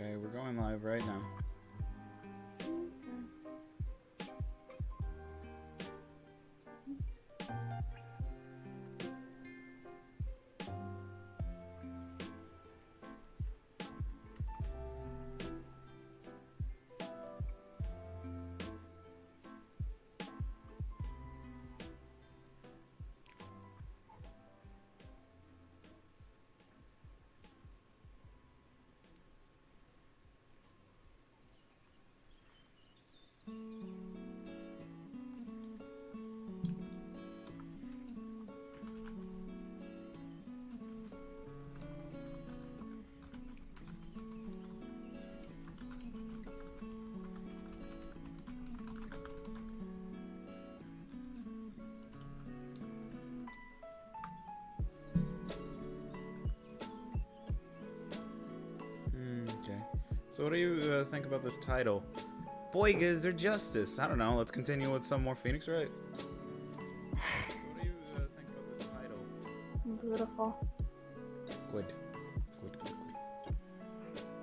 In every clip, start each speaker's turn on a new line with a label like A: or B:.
A: Okay, we're going live right now. Okay. So what do you think about this title? Boygas or Justice? I don't know. Let's continue with some more Phoenix, right? What do you think about this title?
B: Beautiful.
A: Good. Good.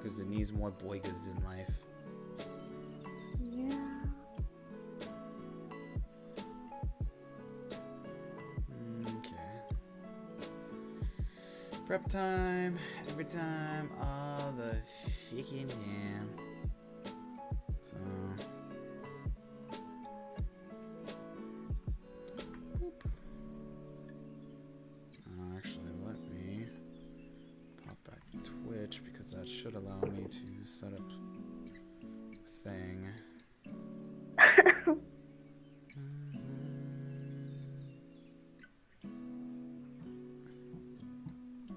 A: Because it needs more boygas in life.
B: Yeah.
A: Okay. Prep time. Every time. All the freaking damn. So. Actually, let me pop back to Twitch because that should allow me to set up a thing.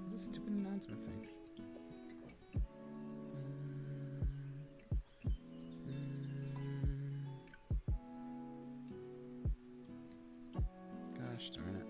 A: What's a stupid announcement thing? Gosh darn it.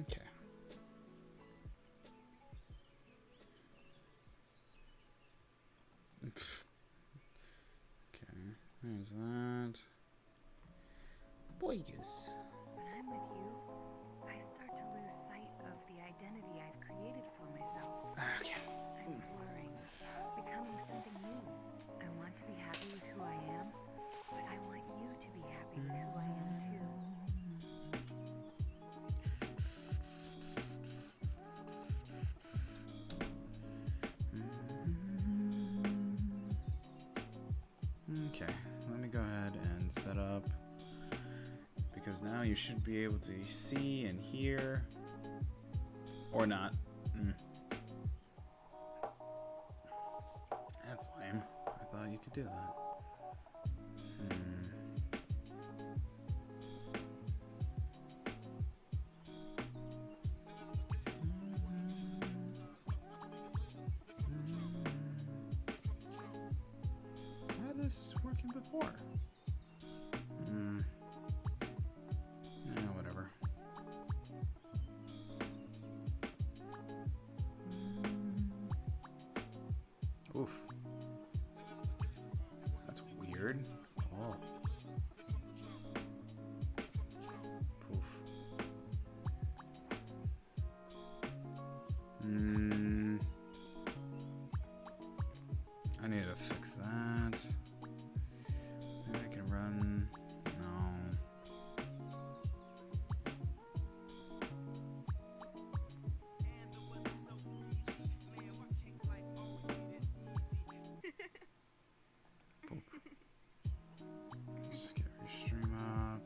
A: Okay. Okay, there's that. Boygas.
C: When I'm with you, I start to lose sight of the identity I've created for myself.
A: Okay.
C: I'm blurring, becoming something new. I want to be happy with who I am, but I want you to be happy with who I am too.
A: Okay, let me go ahead and set up, because now you should be able to see and hear, or not. That's lame. I thought you could do that. Had this working before? Yeah, whatever. Oof. That's weird. Oh. Poof. I need to fix that. Maybe I can run. No. Boop. Just get your stream up.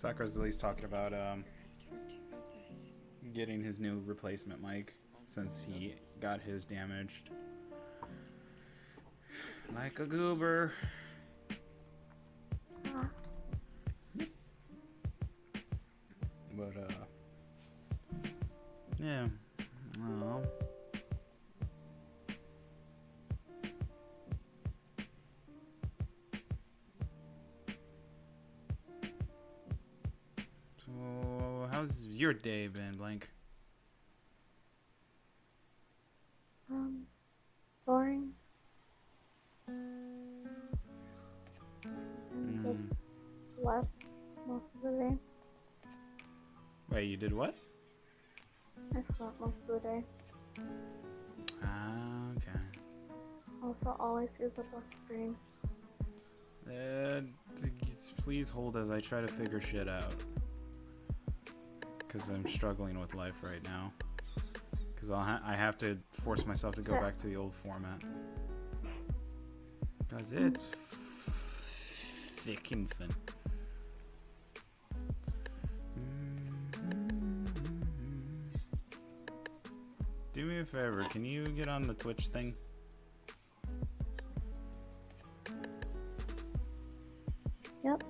A: Sakura's at least talking about getting his new replacement mic since he got his damaged. Like a goober. But yeah. Oh. So how's your day been, Blank?
B: Boring. Just slept most of the day.
A: Wait, you did what?
B: I slept most of the day.
A: Ah, okay.
B: Also, all I see is a black screen.
A: Please hold as I try to figure shit out. Because I'm struggling with life right now. Because I have to force myself to go back to the old format. Because it's thick infant. Do me a favor, can you get on the Twitch thing?
B: Yep.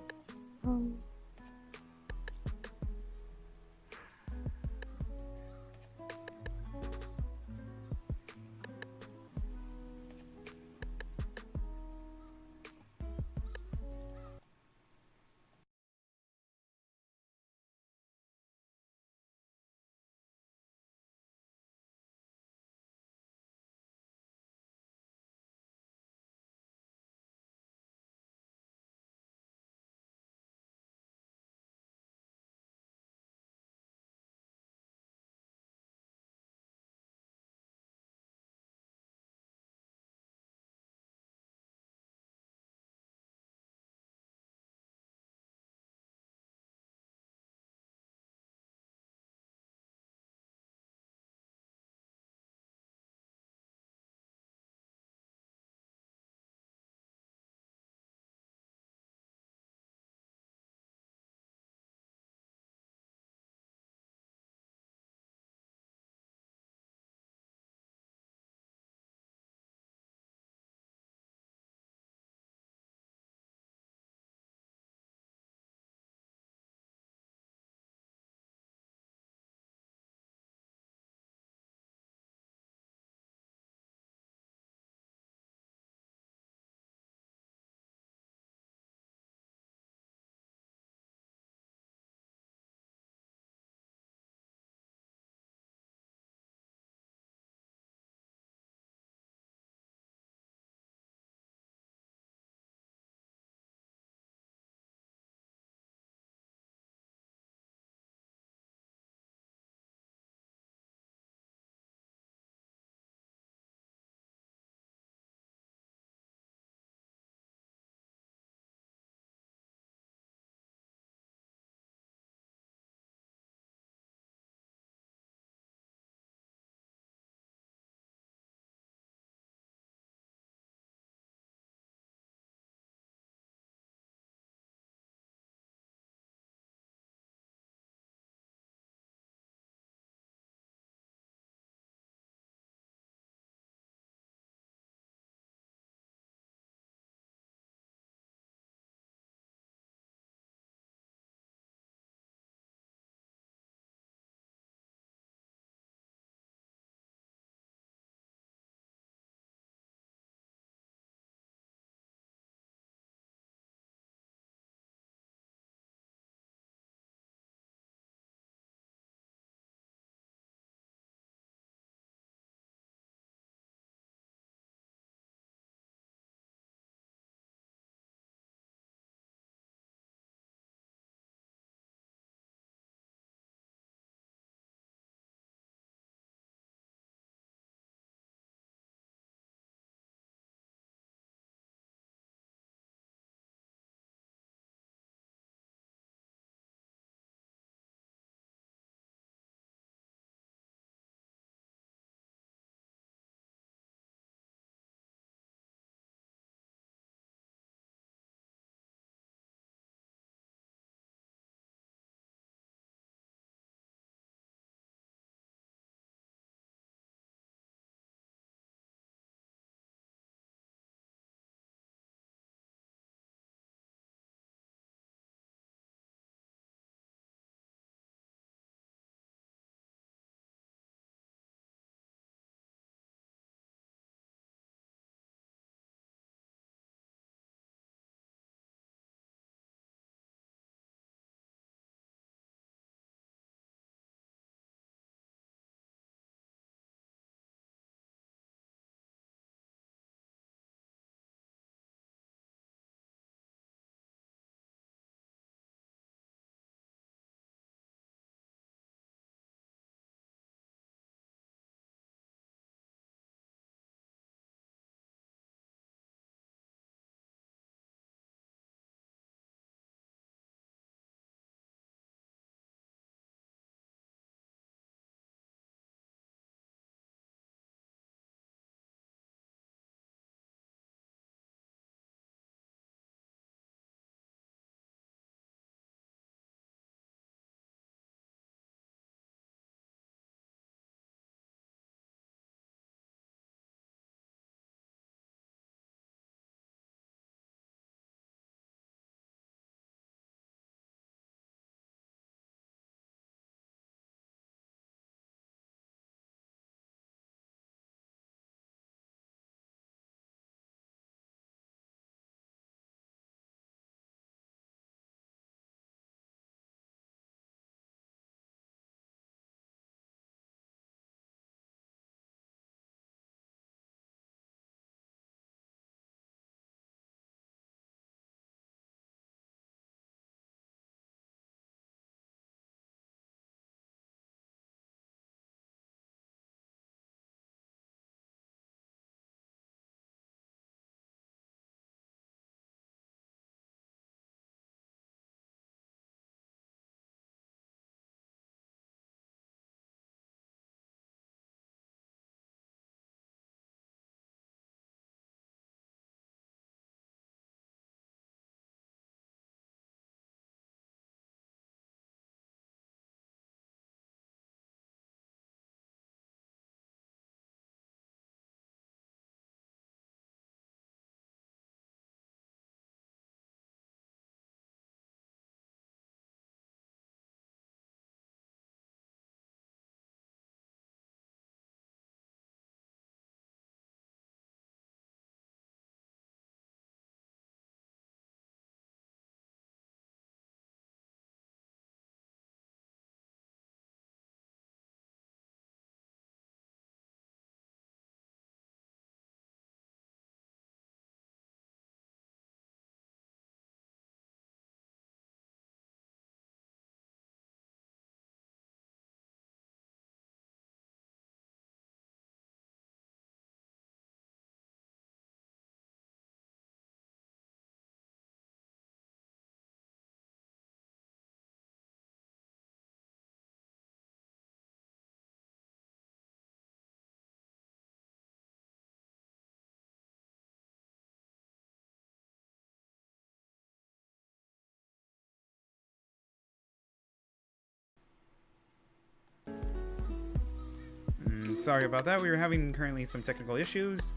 A: sorry about that. We were having currently some technical issues.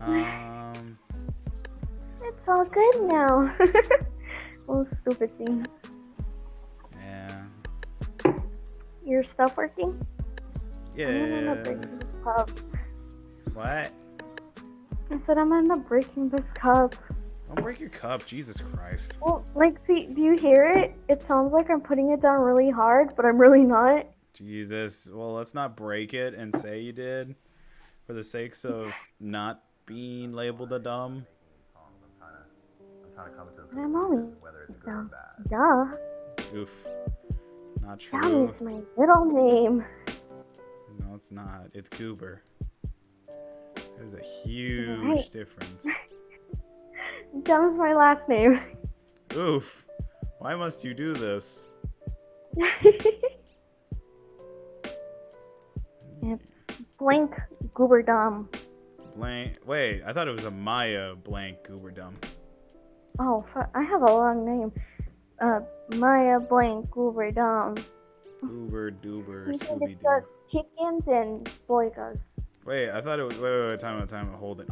B: It's all good now. Oh, stupid thing.
A: Yeah.
B: Your stuff working? I'm gonna
A: Yeah.
B: end up breaking this cup.
A: What?
B: I said I'm gonna end up breaking this cup.
A: Don't break your cup, Jesus Christ.
B: Well, like, see, do you hear it? It sounds like I'm putting it down really hard, but I'm really not.
A: Jesus. Well, let's not break it and say you did, for the sakes of not being labeled a dumb.
B: And I'm only dumb. Duh.
A: Oof. Not
B: Dumb
A: true.
B: is my middle name.
A: No, it's not. It's Goober. There's a huge
B: Right.
A: difference.
B: Dumb's my last name.
A: Oof. Why must you do this?
B: It's blank goober dumb.
A: Blank. Wait, I thought it was a Maya blank Goober dumb.
B: Oh, I have a long name. Maya blank goober dumb.
A: Goober, Doober,
B: You think
A: Scooby
B: it's
A: Doo.
B: chickens and boygas.
A: Wait, I thought it was. Wait, time out. Hold it.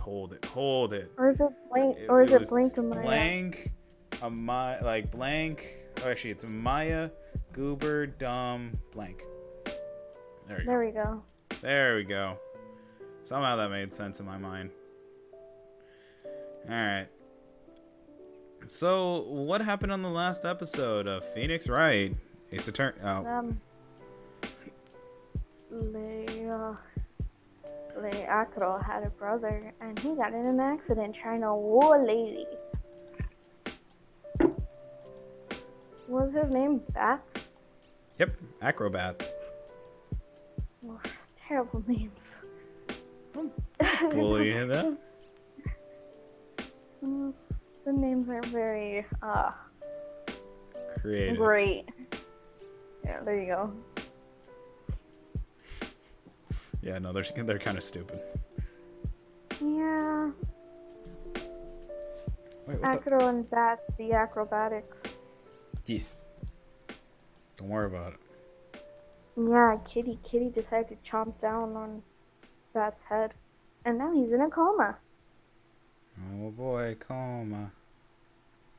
B: Or is it blank?
A: It-
B: Or is
A: it
B: it
A: was
B: blank and Maya?
A: Blank, like blank. Oh, actually, it's Maya, Goober, dumb, blank. There we go.
B: There we go.
A: There we go. Somehow that made sense in my mind. Alright. So, what happened on the last episode of Phoenix Wright? Ace Attorney. Oh.
B: Acro had a brother, and he got in an accident trying to woo a lady. What was his name? Bats?
A: Yep, acrobats.
B: Oh, terrible names.
A: Bully that?
B: The names are very,
A: Creative.
B: great. Yeah, there you go.
A: Yeah, no, they're kind of stupid.
B: Yeah.
A: Wait, what the?
B: Acro and Bats, the acrobatics.
A: Jeez. Don't worry about it.
B: Yeah, Kitty decided to chomp down on Bat's head. And now he's in a coma.
A: Oh boy, coma.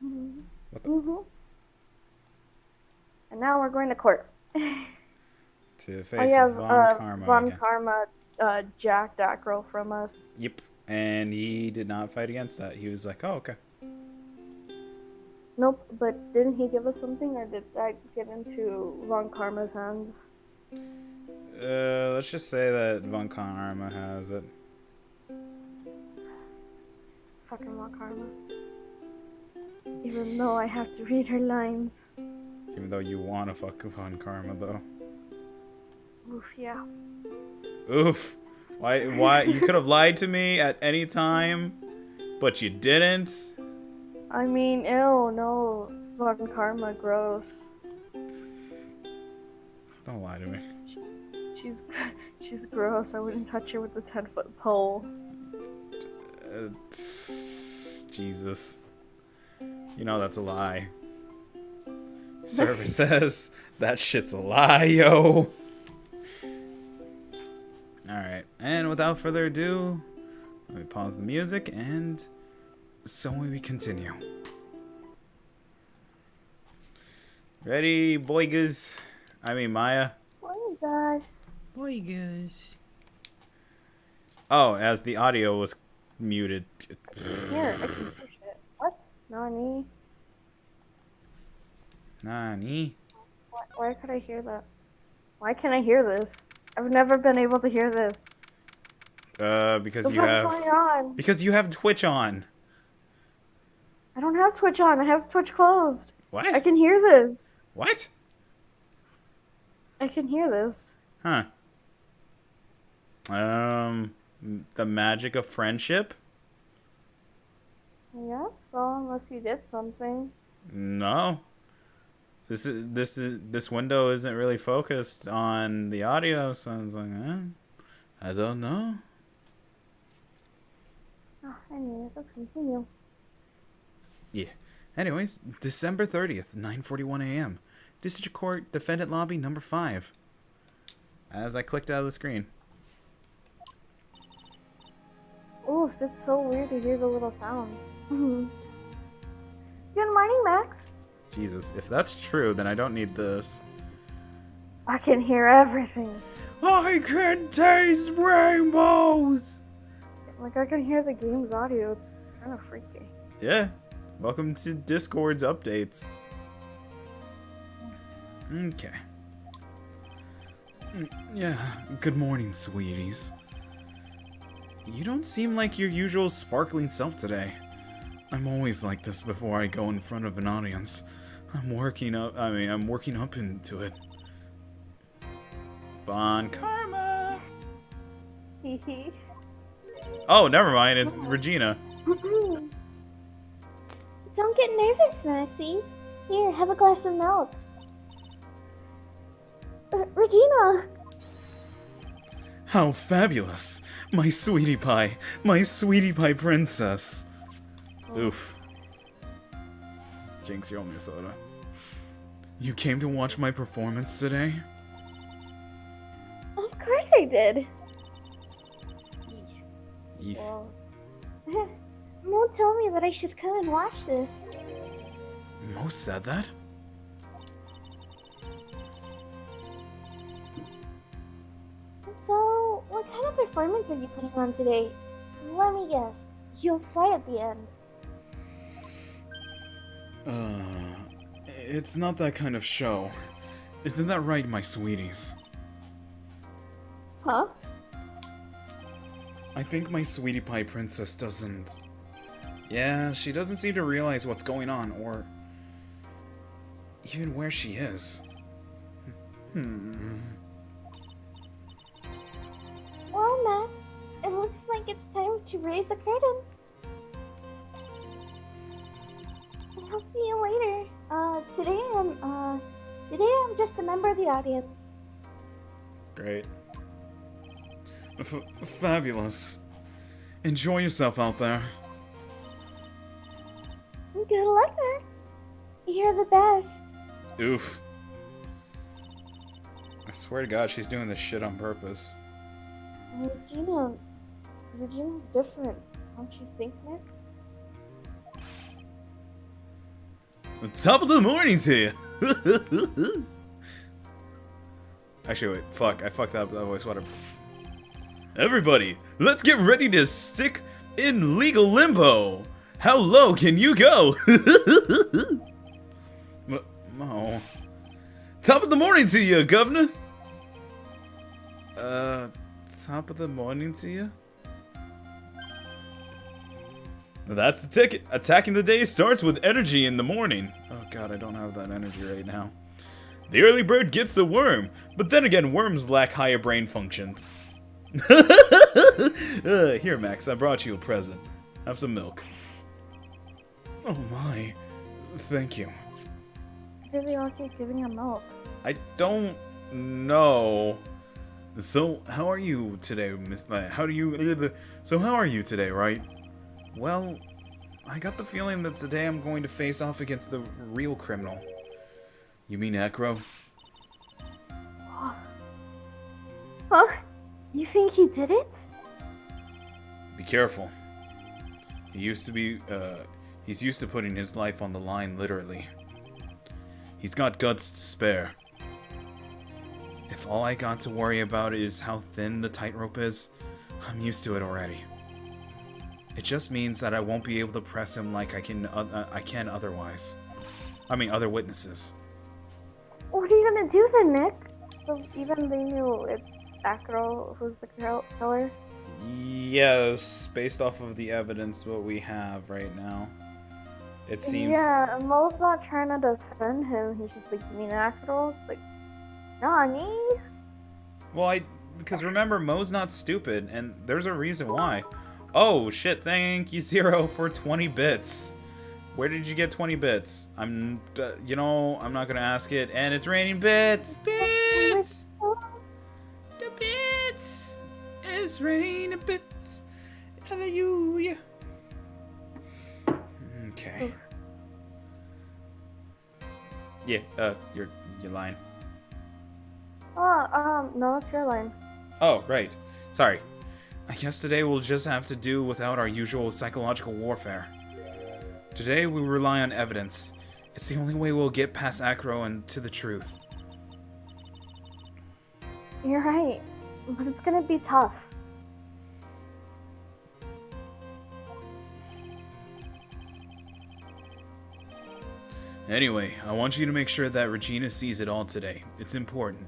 B: Mm-hmm.
A: What the?
B: Mm-hmm. And now we're going to court.
A: To face
B: I have
A: Von Karma
B: Von
A: again.
B: Karma jacked Acro from us.
A: Yep. And he did not fight against that. He was like, oh, okay.
B: Nope, but didn't he give us something, or did that get into Von Karma's hands?
A: Let's just say that Von Karma has it.
B: Fucking Von Karma. Even though I have to read her lines.
A: Even though you want to fuck Von Karma, though.
B: Oof, yeah.
A: Oof. Why? You could have lied to me at any time, but you didn't.
B: I mean, ew, no. Von Karma, gross.
A: Don't lie to me.
B: She's gross. I wouldn't touch her with a 10-foot pole.
A: Jesus. You know that's a lie. Server says that shit's a lie, yo. Alright, and without further ado, let me pause the music and so we continue. Ready, boygas? I mean, Maya.
B: Oh my gosh.
A: Boygas. Oh, as the audio was muted.
B: Here, I can push it. What? Nani?
A: Nani?
B: Why could I hear that? Why can't I hear this? I've never been able to hear this.
A: Because
B: So
A: you
B: what's
A: have...
B: going on?
A: Because you have Twitch on.
B: I don't have Twitch on. I have Twitch closed.
A: What?
B: I can hear this.
A: What?
B: I can hear this.
A: Huh. The magic of friendship?
B: Yeah, well, unless you did something.
A: No. This window isn't really focused on the audio, so I was like, I don't know.
B: Oh, anyway, let's continue.
A: Yeah. Anyways, December 30th, 9:41 a.m. District Court Defendant Lobby number 5. As I clicked out of the screen.
B: most. It's so weird to hear the little sounds. Good morning, Max.
A: Jesus, if that's true, then I don't need this.
B: I can hear everything.
A: I can taste rainbows!
B: Like, I can hear the game's audio. It's kind of freaky.
A: Yeah. Welcome to Discord's updates. Okay. Yeah, good morning, sweeties. You don't seem like your usual sparkling self today. I'm always like this before I go in front of an audience. I'm working up into it. Bon karma!
B: Hehe.
A: Oh, never mind, it's Regina.
B: Don't get nervous, Maxie. Here, have a glass of milk. Regina!
A: How fabulous! My sweetie pie princess. Oof. Jinx, you owe me a soda. You came to watch my performance today?
B: Of course I did.
A: Eef.
B: Well, Mo told me that I should come and watch this.
A: Mo said that?
B: So, what kind of performance are you putting on today? Let me guess. You'll fly at the end.
A: It's not that kind of show. Isn't that right, my sweeties?
B: Huh?
A: I think my sweetie pie princess doesn't... Yeah, she doesn't seem to realize what's going on, or... even where she is.
B: Well, Max, it looks like it's time to raise the curtain. I'll see you later. Today I'm just a member of the audience.
A: Great. Fabulous. Enjoy yourself out there.
B: Good luck, Max. You're the best.
A: Oof. I swear to God, she's doing this shit on purpose.
B: Regina's different, don't you think, Nick?
A: Top of the morning to you! Actually, wait, fuck, I fucked up that voice, whatever. Everybody, let's get ready to stick in legal limbo! How low can you go? Mo. Top of the morning to you, governor! Top of the morning to you? That's the ticket. Attacking the day starts with energy in the morning. Oh god, I don't have that energy right now. The early bird gets the worm, but then again, worms lack higher brain functions. Here, Max, I brought you a present. Have some milk. Oh my. Thank you.
B: Really okay giving him milk.
A: I don't know. So, how are you today, Miss... So, how are you today, right? Well, I got the feeling that today I'm going to face off against the real criminal. You mean Acro?
B: Huh? You think he did it?
A: Be careful. He used to be, he's used to putting his life on the line, literally. He's got guts to spare. If all I got to worry about is how thin the tightrope is, I'm used to it already. It just means that I won't be able to press him like I can otherwise. I mean, other witnesses.
B: What are you gonna do then, Nick? So even they knew it's Acro who's the killer?
A: Yes, based off of the evidence what we have right now. It seems...
B: Yeah, Mo's not trying to defend him. He's just like, you mean Acro? It's like, Nani?
A: Well, because remember, Mo's not stupid, and there's a reason why. Oh, shit, thank you, Zero, for 20 bits. Where did you get 20 bits? I'm not gonna ask it, and it's raining bits! Bits! The bits! It's raining bits! Hallelujah! Okay. Yeah, you're lying.
B: Oh, no, it's your line.
A: Oh, right. Sorry. I guess today we'll just have to do without our usual psychological warfare. Today we rely on evidence. It's the only way we'll get past Acro and to the truth.
B: You're right, but it's gonna be tough.
A: Anyway, I want you to make sure that Regina sees it all today. It's important.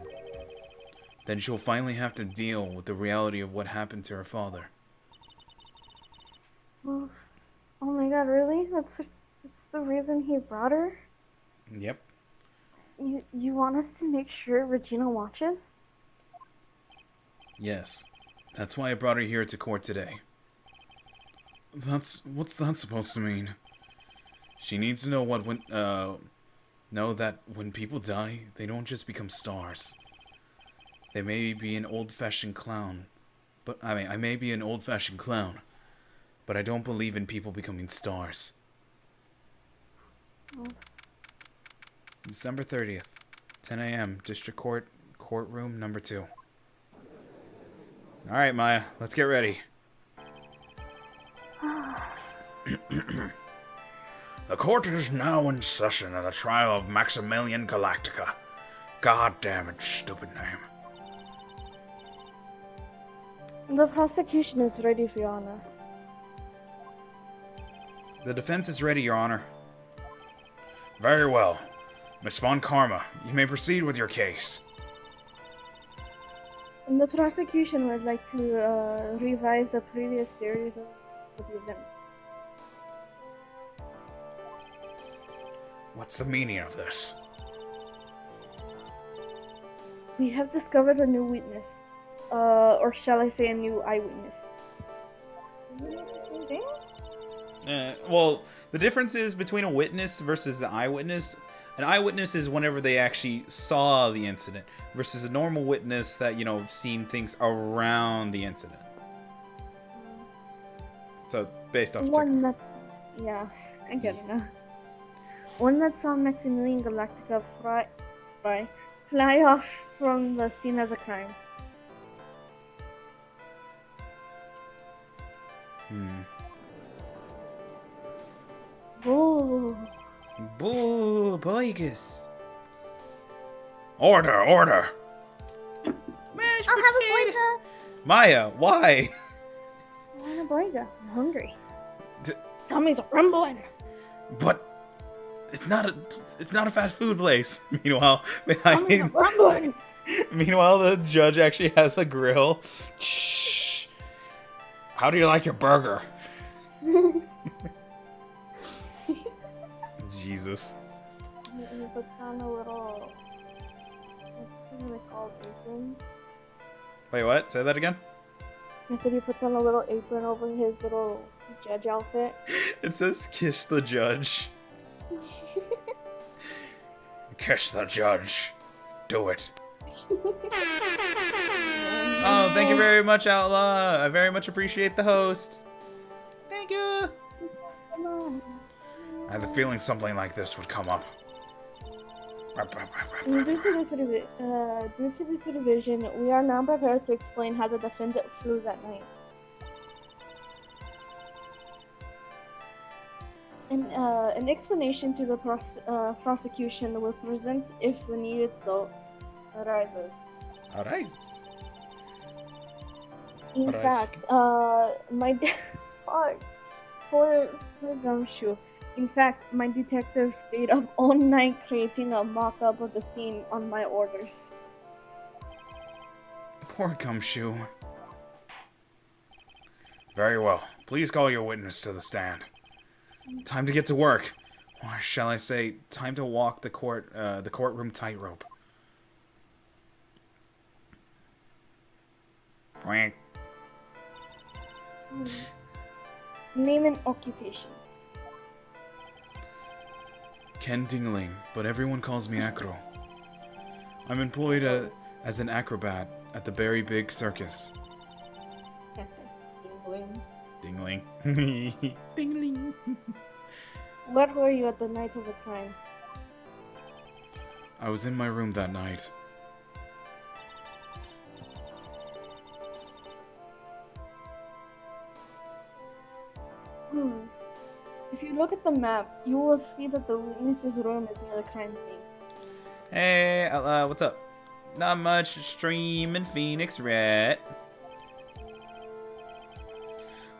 A: Then she'll finally have to deal with the reality of what happened to her father.
B: Oh my god, really? That's the reason he brought her?
A: Yep.
B: You want us to make sure Regina watches?
A: Yes. That's why I brought her here to court today. What's that supposed to mean? She needs to know that when people die, they don't just become stars. They may be an old-fashioned clown, but I may be an old-fashioned clown, but I don't believe in people becoming stars.
B: Oh.
A: December 30th, 10 a.m., District Court, courtroom number 2. Alright, Maya, let's get ready. The court is now in session in the trial of Maximilian Galactica. God damn it, stupid name.
B: The prosecution is ready, for Your Honor.
A: The defense is ready, Your Honor. Very well. Miss Von Karma, you may proceed with your case.
B: And the prosecution would like to revise the previous series of the events.
A: What's the meaning of this?
B: We have discovered a new witness. Or shall I say a new eyewitness?
A: Well, the difference is between a witness versus the eyewitness. An eyewitness is whenever they actually saw the incident, versus a normal witness that, seen things around the incident. So, based off...
B: Yeah, I get it now. One that saw Maximilian Galactica fly off from the scene of the crime. Boo!
A: Boo, boigus. Order!
B: I'll have a boiga!
A: Maya, why?
B: I want a boiga. I'm hungry. Tummy's rumbling.
A: But it's not a fast food place. Meanwhile,
B: Tummy's rumbling.
A: meanwhile, the judge actually has a grill. Shh. How do you like your burger? Jesus.
B: You put on a little... What's it called? Apron?
A: Wait, what? Say that again?
B: I said he puts on a little apron over his little judge outfit.
A: It says kiss the judge. Kiss the judge. Do it. Oh, thank you very much, Outlaw. I very much appreciate the host. Thank you. I had the feeling something like this would come up.
B: Due to this revision, we are now prepared to explain how the defendant flew that night. An explanation to the prosecution will present if the needed so arises.
A: Arises.
B: In fact, my poor gumshoe. In fact, my detective stayed up all night creating a mock-up of the scene on my orders.
A: Poor Gumshoe. Very well. Please call your witness to the stand. Time to get to work. Or shall I say, time to walk the courtroom tightrope. Quack.
B: Name and occupation.
A: Ken Dingling, but everyone calls me Acro. I'm employed as an acrobat at the Berry Big Circus.
B: Dingling.
A: Dingling. Dingling.
B: Where were you at the night of the crime?
A: I was in my room that night.
B: Hmm. If you look at the map, you will see that the witness's room is near the crime scene.
A: Hey, what's up? Not much. Streaming Phoenix Rat.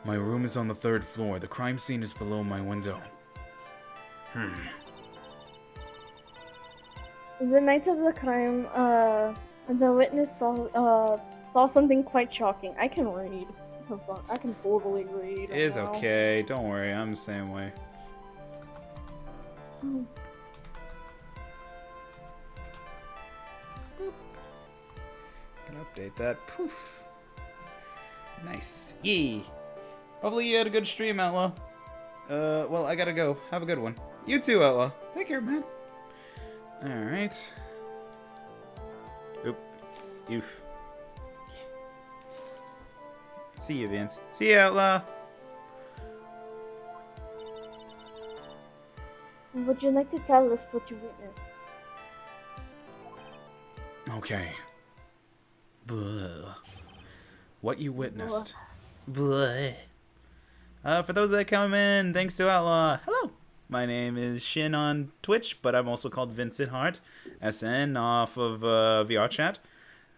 A: My room is on the 3rd floor. The crime scene is below my window.
B: The night of the crime, the witness saw something quite shocking. I can read. I can totally read.
A: It is
B: now.
A: okay. Don't worry. I'm the same way.
B: Hmm.
A: Can update that. Poof. Nice. Yee. Hopefully you had a good stream, Outlaw. Well, I gotta go. Have a good one. You too, Outlaw. Take care, man. Alright. Oop. Oof. See you, Vince. See you, Outlaw.
B: Would you like to tell us what you witnessed?
A: Okay. Blah. What you witnessed. Blah. For those that come in, thanks to Outlaw. Hello. My name is Shin on Twitch, but I'm also called Vincent Hart, SN, off of VR chat.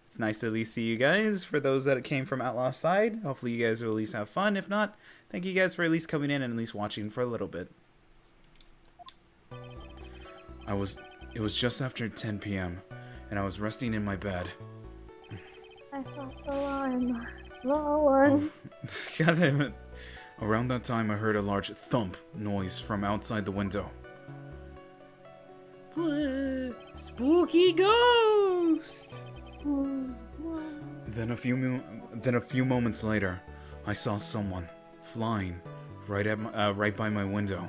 A: It's nice to at least see you guys. For those that came from Outlaw's side, hopefully you guys will at least have fun. If not, thank you guys for at least coming in and at least watching for a little bit. It was just after 10 p.m. and I was resting in my bed.
B: I saw the alarm. The alarm.
A: God damn it. Around that time, I heard a large thump noise from outside the window. Spooky ghost! Then a few moments later, I saw someone flying right by my window.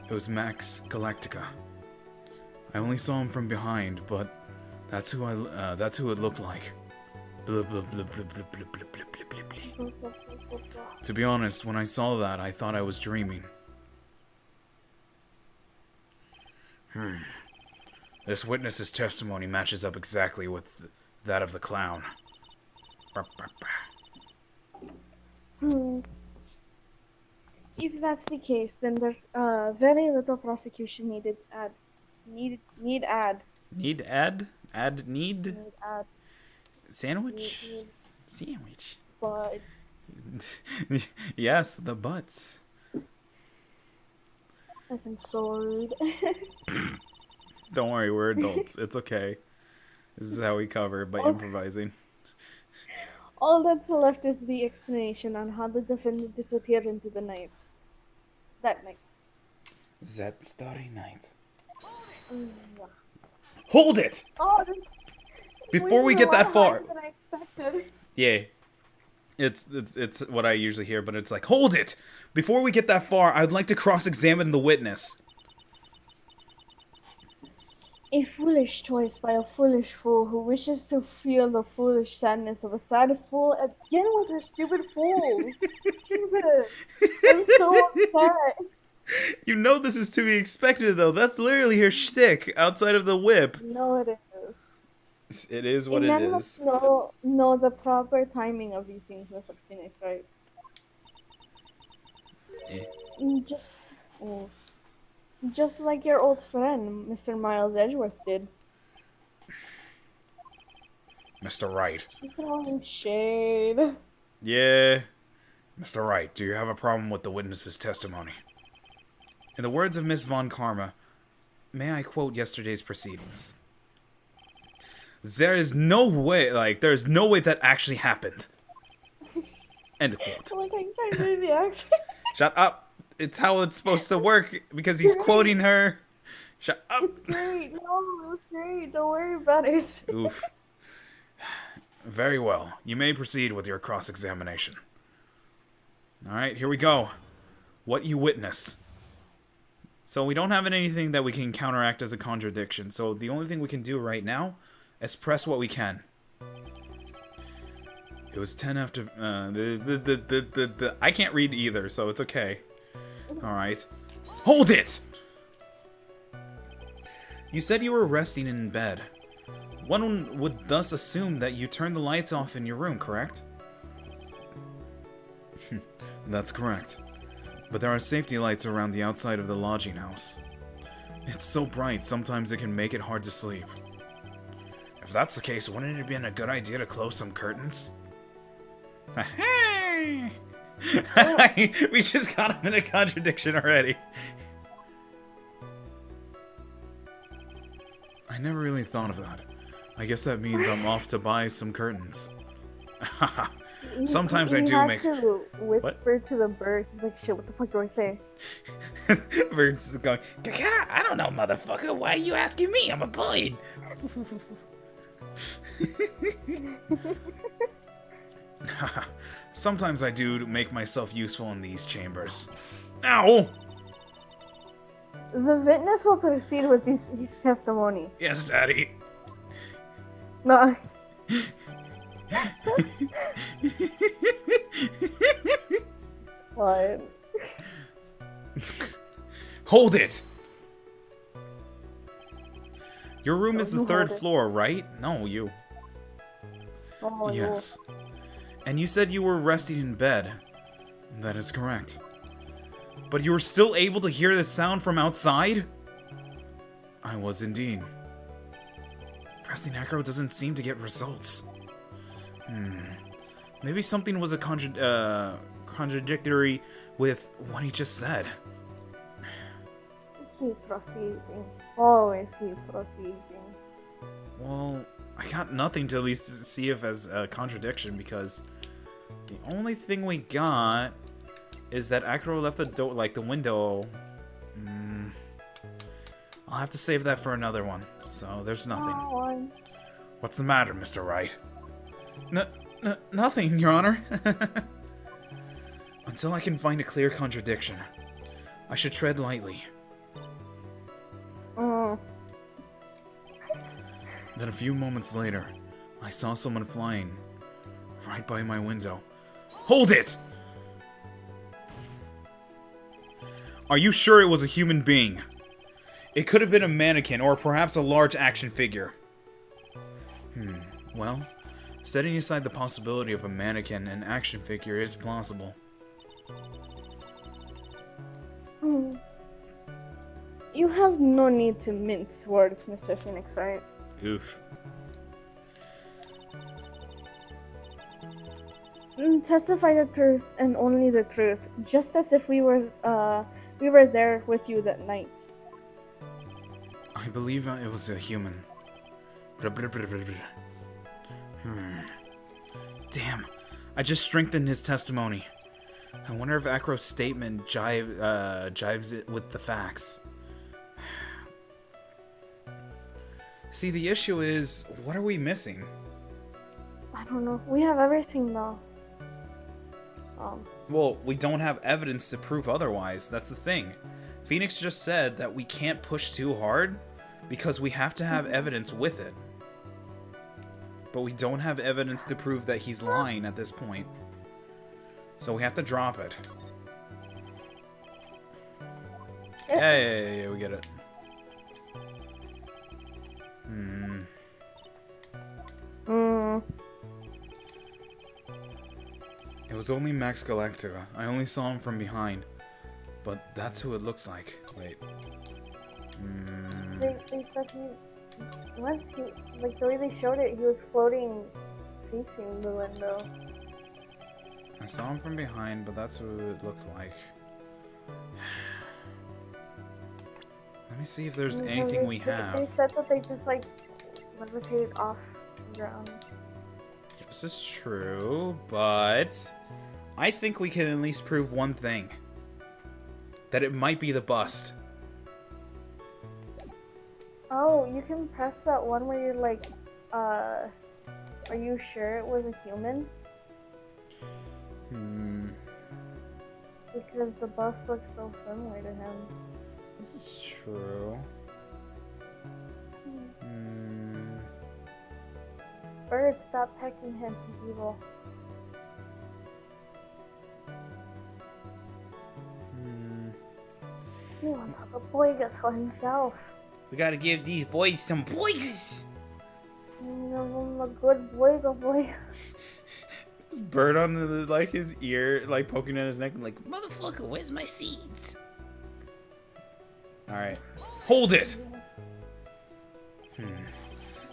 A: It was Max Galactica. I only saw him from behind, but that's who it looked like. Blah, blah, blah, blah, blah, blah, blah, blah, blah, blah. To be honest, when I saw that, I thought I was dreaming. This witness's testimony matches up exactly with that of the clown.
B: If that's the case, then there's very little prosecution needed. Need add.
A: Need add? Add need?
B: Need add.
A: Sandwich?
B: Need,
A: Sandwich.
B: but
A: Yes, the butts.
B: I'm so rude.
A: Don't worry, we're adults. It's okay. This is how we cover by improvising.
B: All that's left is the explanation on how the defendant disappeared into the night. That night.
A: That starry night.
B: Yeah.
A: Hold it!
B: Oh,
A: Before we get that far.
B: Than I expected.
A: Yeah. It's what I usually hear, but it's like, hold it! Before we get that far, I'd like to cross-examine the witness.
B: A foolish choice by a foolish fool who wishes to feel the foolish sadness of a sad fool again with her stupid fool. Jesus. I'm so upset.
A: You know this is to be expected, though. That's literally her shtick outside of the whip.
B: No, it is.
A: It is what it is.
B: Know the proper timing of these things, Mr. Phoenix, right? Just like your old friend, Mr. Miles Edgeworth did.
A: Mr. Wright.
B: She's throwing shade.
A: Yeah. Mr. Wright, do you have a problem with the witness's testimony? In the words of Miss Von Karma, may I quote yesterday's proceedings? There is no way that actually happened. End quote.
B: Like I can't do the accent.
A: Shut up. It's how it's supposed to work because he's quoting her. Shut up.
B: It's great. No, it's great. Don't worry about it.
A: Oof. Very well. You may proceed with your cross-examination. Alright, here we go. What you witnessed. So we don't have anything that we can counteract as a contradiction. So the only thing we can do right now is press what we can. It was 10 after... I can't read either, so it's okay. Alright. Hold it! You said you were resting in bed. One would thus assume that you turned the lights off in your room, correct? That's correct. But there are safety lights around the outside of the lodging house. It's so bright, sometimes it can make it hard to sleep. If that's the case, wouldn't it have been a good idea to close some curtains? We just got him in a contradiction already. I never really thought of that. I guess that means I'm off to buy some curtains. Sometimes I do make...
B: to whisper to the bird. He's like, shit, what the fuck do I say?
A: Bird's going, "Caca, I don't know, motherfucker. Why are you asking me? I'm a bird." Sometimes I do make myself useful in these chambers. Ow!
B: The witness will proceed with his testimony.
A: Yes, Daddy.
B: No. What?
A: Hold it! Your room is the
B: You
A: third
B: hold it.
A: floor, right? No, you.
B: Oh,
A: Yes. And you said you were resting in bed. That is correct. But you were still able to hear the sound from outside? I was indeed. Pressing acro doesn't seem to get results. Maybe something was a contradictory with what he just said.
B: Keep proceeding. Always keep proceeding.
A: Well, I got nothing to at least see if as a contradiction, because the only thing we got is that Acro left the door, like the window. I'll have to save that for another one. So there's nothing.
B: Oh,
A: What's the matter, Mr. Wright? Nothing, Your Honor. Until I can find a clear contradiction, I should tread lightly. Then a few moments later, I saw someone flying right by my window. Hold it! Are you sure it was a human being? It could have been a mannequin or perhaps a large action figure. Well, setting aside the possibility of a mannequin, an action figure is plausible.
B: You have no need to mince words, Mr. Phoenix, right?
A: Oof.
B: Testify the truth and only the truth, just as if we were there with you that night.
A: I believe it was a human. Damn. I just strengthened his testimony. I wonder if Acro's statement jives it with the facts. See, the issue is, what are we missing?
B: I don't know. We have everything though.
A: Well, we don't have evidence to prove otherwise. That's the thing. Phoenix just said that we can't push too hard because we have to have evidence with it. But we don't have evidence to prove that he's lying at this point. So we have to drop it. Yeah, we get it. It was only Max Galactica. I only saw him from behind. But that's who it looks like. Wait.
B: They said like the way they showed it, he was floating facing the window.
A: I saw him from behind, but that's who it looked like. Let me see if there's anything we have.
B: They said that they just like levitated off the ground.
A: This is true, but I think we can at least prove one thing. That it might be the bust.
B: Oh, you can press that one where you're like, are you sure it was a human? Because the bust looks so similar to him.
A: This is true.
B: Bird, stop pecking him, he's evil. He wants a boy for himself.
A: We gotta give these boys some boys.
B: Give him a good boy.
A: This Just bird on the, like his ear, like poking at his neck, like, motherfucker, where's my seeds? Alright. Hold it!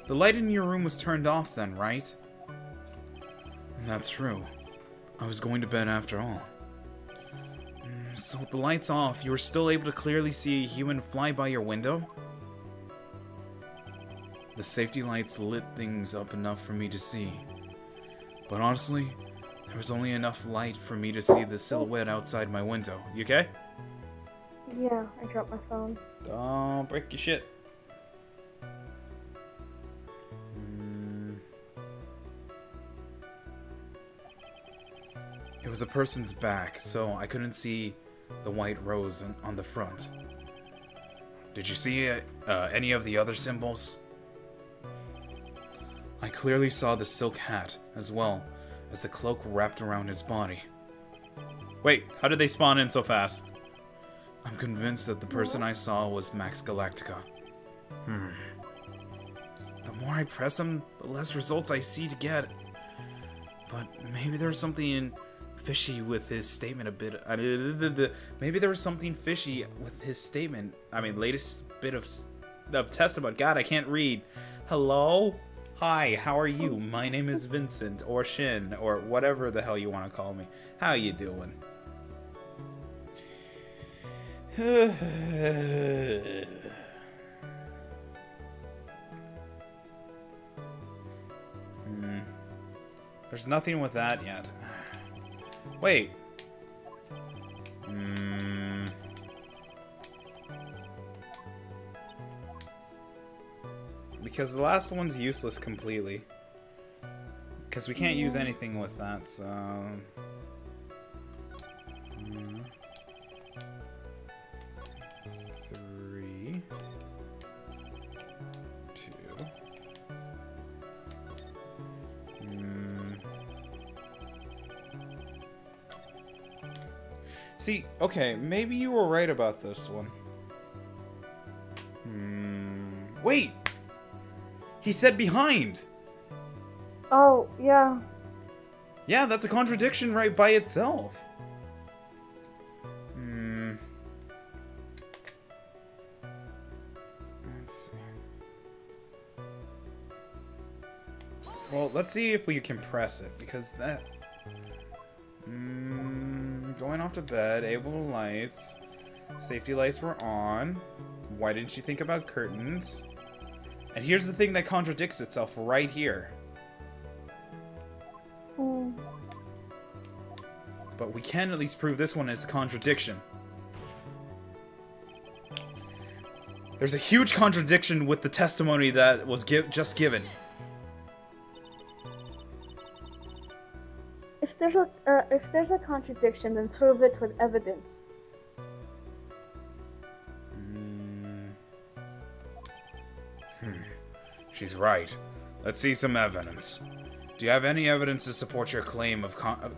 A: The light in your room was turned off then, right? That's true. I was going to bed after all. So with the lights off, you were still able to clearly see a human fly by your window? The safety lights lit things up enough for me to see. But honestly, there was only enough light for me to see the silhouette outside my window. You okay?
B: Yeah, I dropped my phone.
A: Don't break your shit. It was a person's back, so I couldn't see the white rose on the front. Did you see any of the other symbols? I clearly saw the silk hat, as well as the cloak wrapped around his body. Wait, how did they spawn in so fast? I'm convinced that the person I saw was Max Galactica. The more I press him, the less results I see to get. But maybe there's something fishy with his statement a bit. Maybe there was something fishy with his statement. I mean, latest bit of testament. God, I can't read. Hello? Hi, how are you? My name is Vincent, or Shin, or whatever the hell you want to call me. How you doing? There's nothing with that yet. Wait. Because the last one's useless completely. Because we can't use anything with that, so... 3... 2... See, okay, maybe you were right about this one. Wait! He said behind!
B: Oh, yeah.
A: Yeah, that's a contradiction right by itself. Let's see. Well, let's see if we can press it, because that... going off to bed, able to lights. Safety lights were on. Why didn't you think about curtains? And here's the thing that contradicts itself right here. But we can at least prove this one is a contradiction. There's a huge contradiction with the testimony that was just given.
B: If there's a contradiction, then prove it with evidence.
A: She's right. Let's see some evidence. Do you have any evidence to support your claim of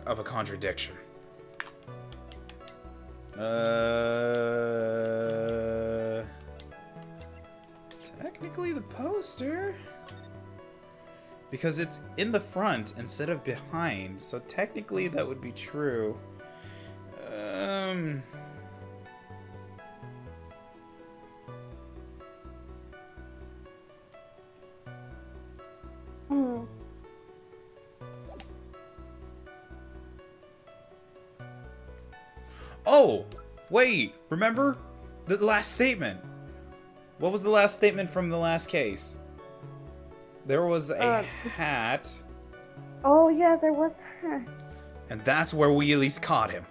A: a contradiction? Technically the poster. Because it's in the front instead of behind, so technically that would be true. Oh, wait, remember the last statement? What was the last statement from the last case? There was a hat.
B: Oh, yeah, there was her.
A: And that's where we at least caught him.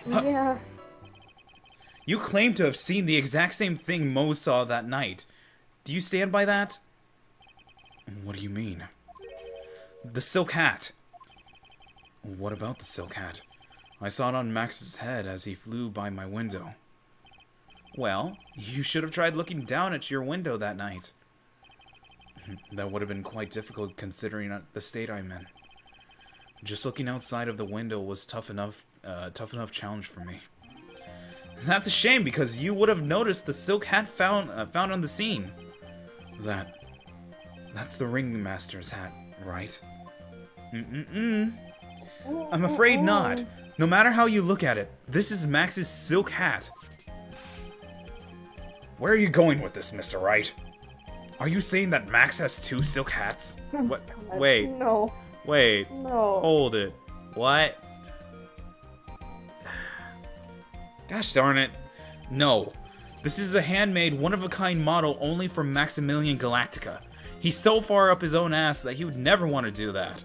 B: Yeah.
A: You claim to have seen the exact same thing Mo saw that night. Do you stand by that? What do you mean? The silk hat. What about the silk hat? I saw it on Max's head as he flew by my window. Well, you should have tried looking down at your window that night. That would have been quite difficult considering the state I'm in. Just looking outside of the window was tough enough challenge for me. That's a shame because you would have noticed the silk hat found on the scene. That's the ringmaster's hat, right? I'm afraid not. No matter how you look at it, this is Max's silk hat. Where are you going with this, Mr. Wright? Are you saying that Max has 2 silk hats? What? Wait.
B: No.
A: Wait.
B: No.
A: Hold it. What? Gosh darn it. No. This is a handmade, one-of-a-kind model only for Maximilian Galactica. He's so far up his own ass that he would never want to do that.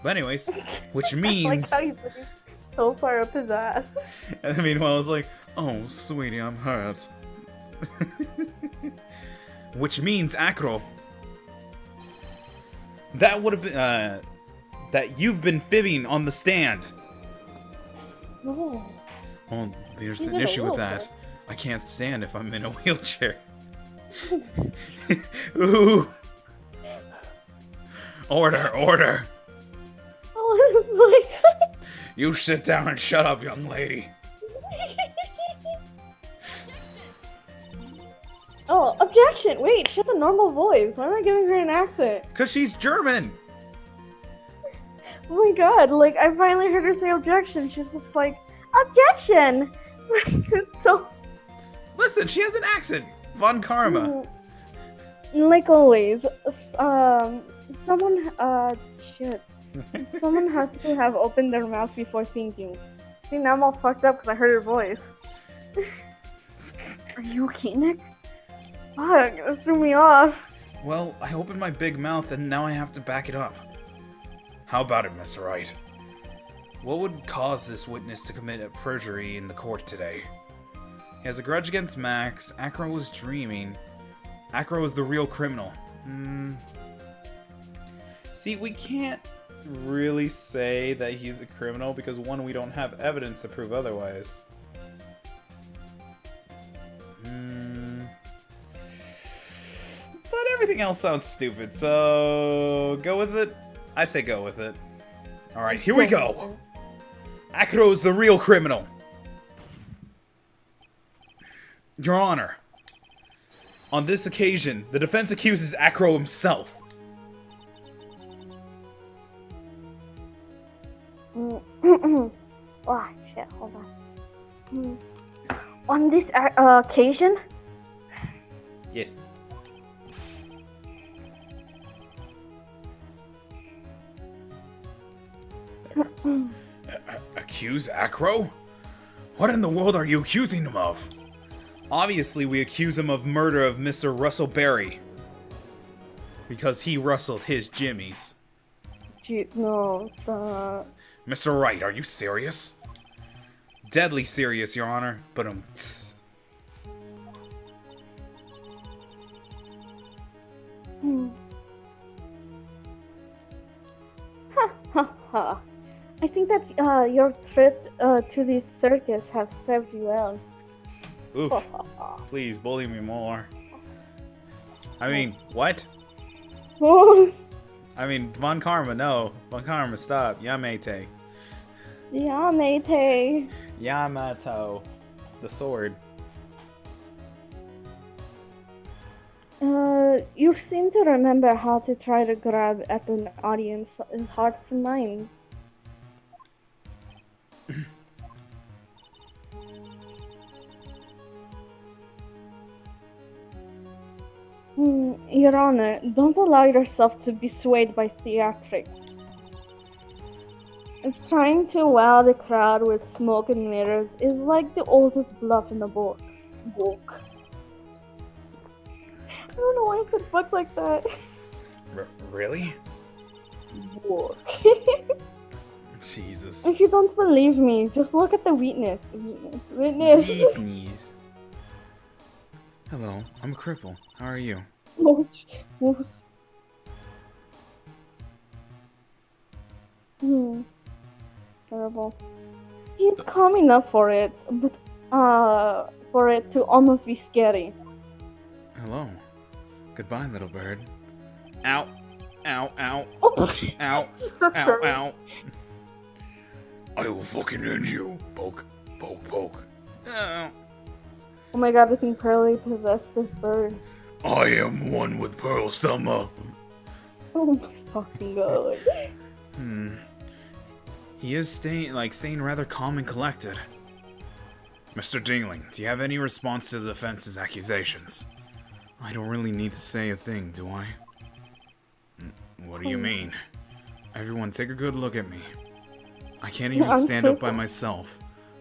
A: But anyways, which means...
B: like how you put it so far up his ass.
A: I mean, well, I was like, oh, sweetie, I'm hurt. Which means, Acro, that would have been, that you've been fibbing on the stand.
B: No.
A: Well, there's
B: He's
A: an
B: in a
A: issue with
B: wheelchair.
A: that. I can't stand if I'm in a wheelchair. Ooh. Order.
B: Oh my god.
A: You sit down and shut up, young lady.
B: Oh, objection! Wait, she has a normal voice. Why am I giving her an accent?
A: Cause she's German.
B: Oh my god, like, I finally heard her say objection. She's just like, objection! It's so...
A: Listen, she has an accent. Von Karma.
B: Like always, someone, shit. Someone has to have opened their mouth before thinking. See, now I'm all fucked up because I heard her voice. Are you okay, Nick? Fuck, that threw me off.
A: Well, I opened my big mouth and now I have to back it up. How about it, Mr. Wright? What would cause this witness to commit a perjury in the court today? He has a grudge against Max. Acro was dreaming. Acro is the real criminal. See, we can't really say that he's the criminal because, one, we don't have evidence to prove otherwise. But everything else sounds stupid, so go with it. I say go with it. Alright, here we go. Acro is the real criminal. Your Honor, on this occasion, the defense accuses Acro himself.
B: Oh, shit, hold on. On this occasion?
A: Yes. Accuse Acro? What in the world are you accusing him of? Obviously, we accuse him of murder of Mr. Russell Berry. Because he rustled his jimmies.
B: No, stop.
A: Mr. Wright, are you serious? Deadly serious, Your Honor. But
B: Ha ha. I think that your trip to this circus has served you well.
A: Oof. Please, bully me more. I mean, what? I mean, Von Karma, no. Von Karma, stop. Yamete.
B: Yamete.
A: Yamato. The sword.
B: You seem to remember how to try to grab at an audience as hard as mine. Your Honor, don't allow yourself to be swayed by theatrics. Trying to wow the crowd with smoke and mirrors is like the oldest bluff in the book. I don't know why I said book like that.
A: Really?
B: Book.
A: Jesus.
B: If you don't believe me, just look at the witness.
A: Witness. Hello, I'm a cripple. How are you?
B: Terrible. He's calm enough for it, but for it to almost be scary.
A: Hello. Goodbye, little bird. Ow. Ow, ow.
B: Oh.
A: Ow. Ow, ow. I will fucking end you. Poke, poke, poke. Ow.
B: Oh my god, I think Pearly possessed this bird.
A: I am one with Pearl Summer.
B: Oh my fucking god.
A: He is staying rather calm and collected. Mr. Dingling, do you have any response to the defense's accusations? I don't really need to say a thing, do I? What do you mean? Everyone, take a good look at me. I can't even stand up by myself,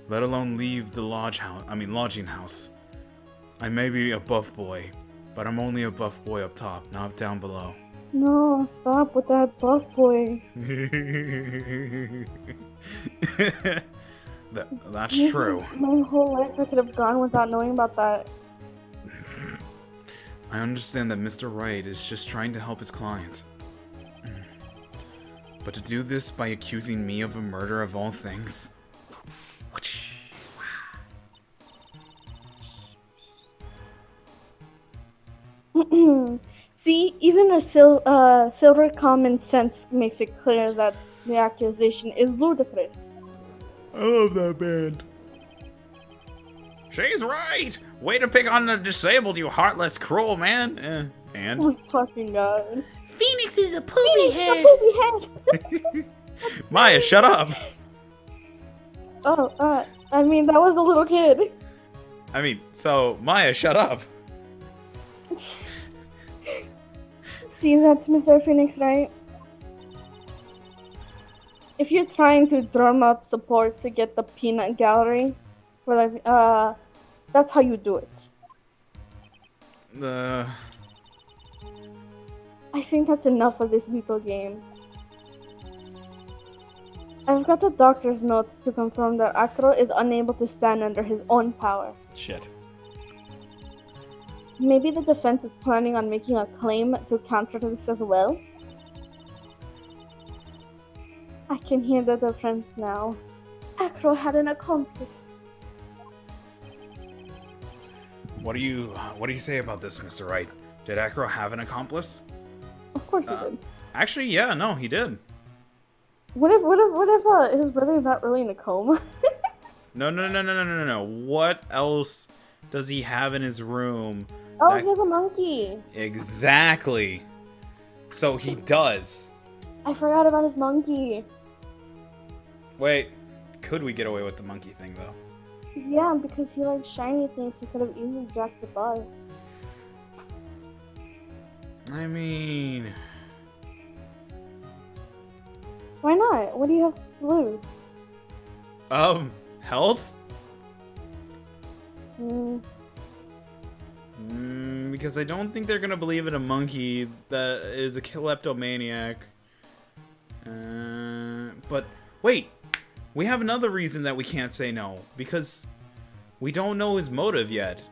A: let alone leave the lodging house. I may be a buff boy, but I'm only a buff boy up top, not down below.
B: No, stop with that buff boy.
A: That's true.
B: My whole life I could have gone without knowing about that.
A: I understand that Mr. Wright is just trying to help his client. But to do this by accusing me of a murder of all things...
B: See, even a silver common sense makes it clear that the accusation is ludicrous.
A: I love that band. She's right! Way to pick on the disabled, you heartless, cruel man. And?
B: Oh my fucking god.
D: Phoenix is a poopy head.
A: Maya, shut up!
B: Oh, I mean, that was a little kid.
A: Maya, shut up!
B: See, that's Mr. Phoenix, right? If you're trying to drum up support to get the peanut gallery, that's how you do it. I think that's enough of this lethal game. I've got the doctor's notes to confirm that Acro is unable to stand under his own power.
A: Shit.
B: Maybe the defense is planning on making a claim to counter this as well? I can hear the defense now. Acro had an accomplice.
A: What do you say about this, Mr. Wright? Did Acro have an accomplice?
B: Of course he did.
A: Actually, yeah, no, he did.
B: What if his brother is not really in a coma?
A: No. What else does he have in his room?
B: Oh, he has a monkey.
A: Exactly. So he does.
B: I forgot about his monkey.
A: Wait, could we get away with the monkey thing, though?
B: Yeah, because he likes shiny things, he could have easily jacked the bus.
A: I mean...
B: Why not? What do you have to lose?
A: Health?
B: Hmm.
A: Because I don't think they're gonna believe in a monkey that is a kleptomaniac. But wait, we have another reason that we can't say no, because we don't know his motive yet.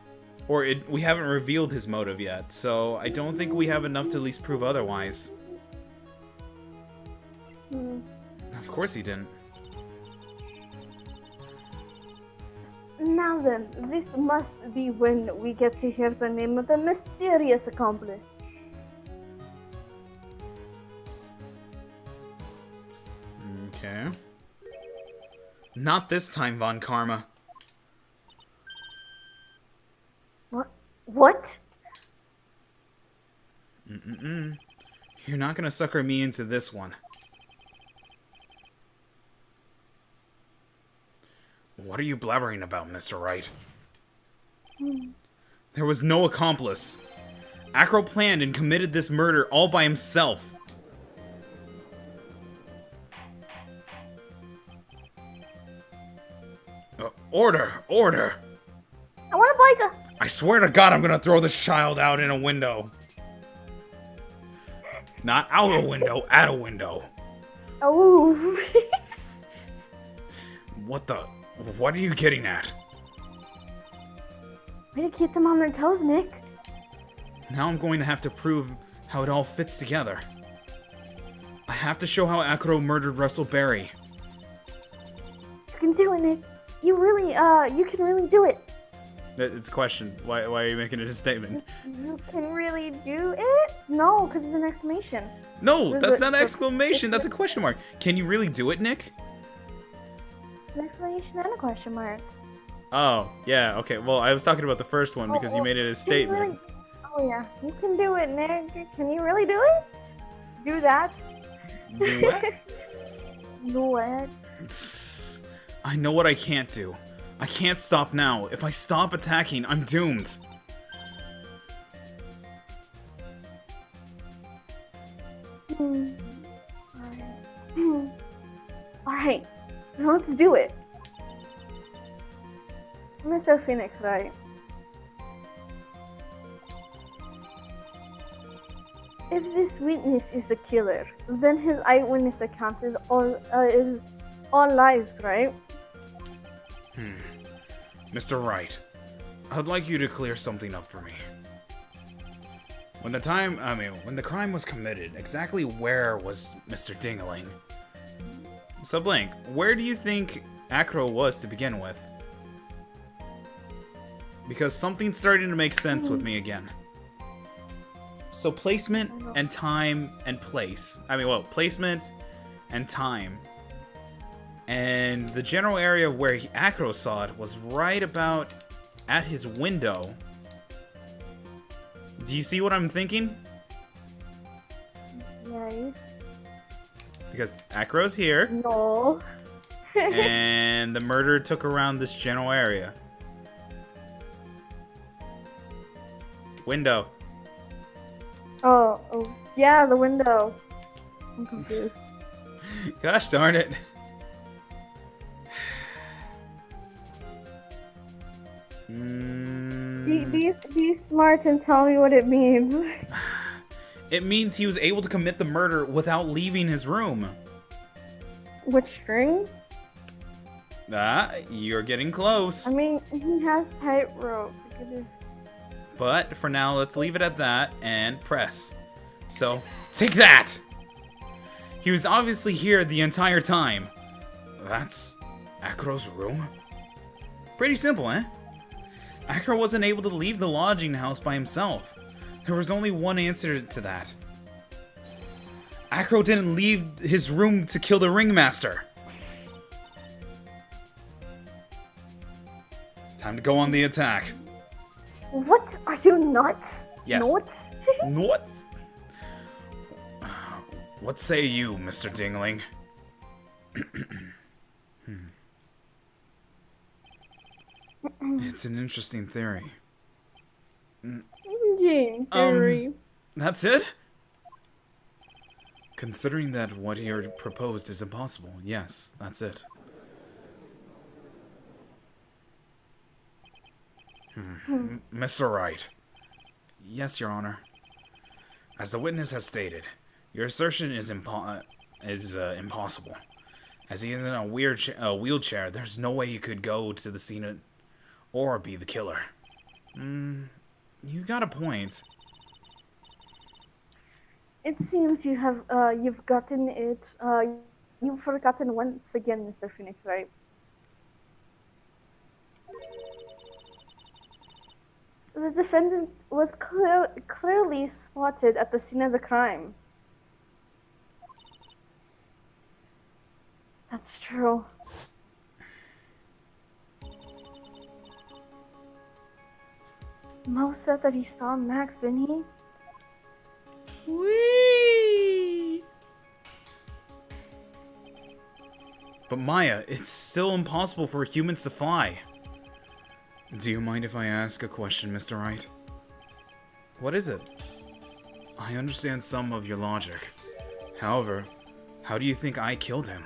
A: We haven't revealed his motive yet, so I don't think we have enough to at least prove otherwise. Of course he didn't.
B: Now then, this must be when we get to hear the name of the mysterious accomplice.
A: Okay. Not this time, Von Karma.
B: What?
A: You're not gonna sucker me into this one. What are you blabbering about, Mr. Wright? There was no accomplice. Acro planned and committed this murder all by himself. Order!
B: I want a biker!
A: I swear to God I'm gonna throw this child out in a window. Not out a window, at a window.
B: Oh.
A: What are you getting at?
B: Way to keep them on their toes, Nick.
A: Now I'm going to have to prove how it all fits together. I have to show how Acro murdered Russell Berry.
B: You can do it, Nick. You can really do it.
A: It's a question. Why are you making it a statement?
B: You can really do it? No, because it's an exclamation.
A: No, that's not an exclamation. That's a question mark. Can you really do it, Nick?
B: An exclamation and a question mark.
A: Oh, yeah, okay. Well, I was talking about the first one because you made it a statement.
B: Oh, yeah. You can do it, Nick. Can you really do it? Do that?
A: Do what?
B: do it.
A: I know what I can't do. I can't stop now. If I stop attacking, I'm doomed.
B: Alright, now let's do it. Mr. Phoenix, right? If this witness is the killer, then his eyewitness account is all lies, right?
A: Mr. Wright, I'd like you to clear something up for me. When the crime was committed, exactly where was Mr. Dingling? So Blank, where do you think Acro was to begin with? Because something's starting to make sense with me again. So placement and time and place. Placement and time. And the general area where Acro saw it was right about at his window. Do you see what I'm thinking?
B: Yes.
A: Because Acro's here.
B: No.
A: And the murder took around this general area. Window.
B: Oh, yeah, the window. I'm confused.
A: Gosh darn it.
B: Be smart and tell me what it means.
A: It means he was able to commit the murder without leaving his room.
B: Which string?
A: You're getting close.
B: I mean, he has tightrope.
A: But for now, let's leave it at that and press. So, take that! He was obviously here the entire time. That's Acro's room? Pretty simple, eh? Acro wasn't able to leave the lodging house by himself. There was only one answer to that. Acro didn't leave his room to kill the ringmaster. Time to go on the attack.
B: What? Are you nuts?
A: Yes.
B: Nuts?
A: What? What say you, Mr. Dingling? It's an interesting theory.
B: Gene theory.
A: That's it? Considering that what he proposed is impossible, yes, that's it. Mr. Wright. Yes, Your Honor. As the witness has stated, your assertion is impossible. As he is in a wheelchair, there's no way you could go to the scene or be the killer. You got a point.
B: It seems you've gotten it. You've forgotten once again, Mr. Phoenix, right? The defendant was clearly spotted at the scene of the crime. That's true. Mo said that he saw Max, didn't he?
A: Whee! But Maya, it's still impossible for humans to fly. Do you mind if I ask a question, Mr. Wright? What is it? I understand some of your logic. However, how do you think I killed him?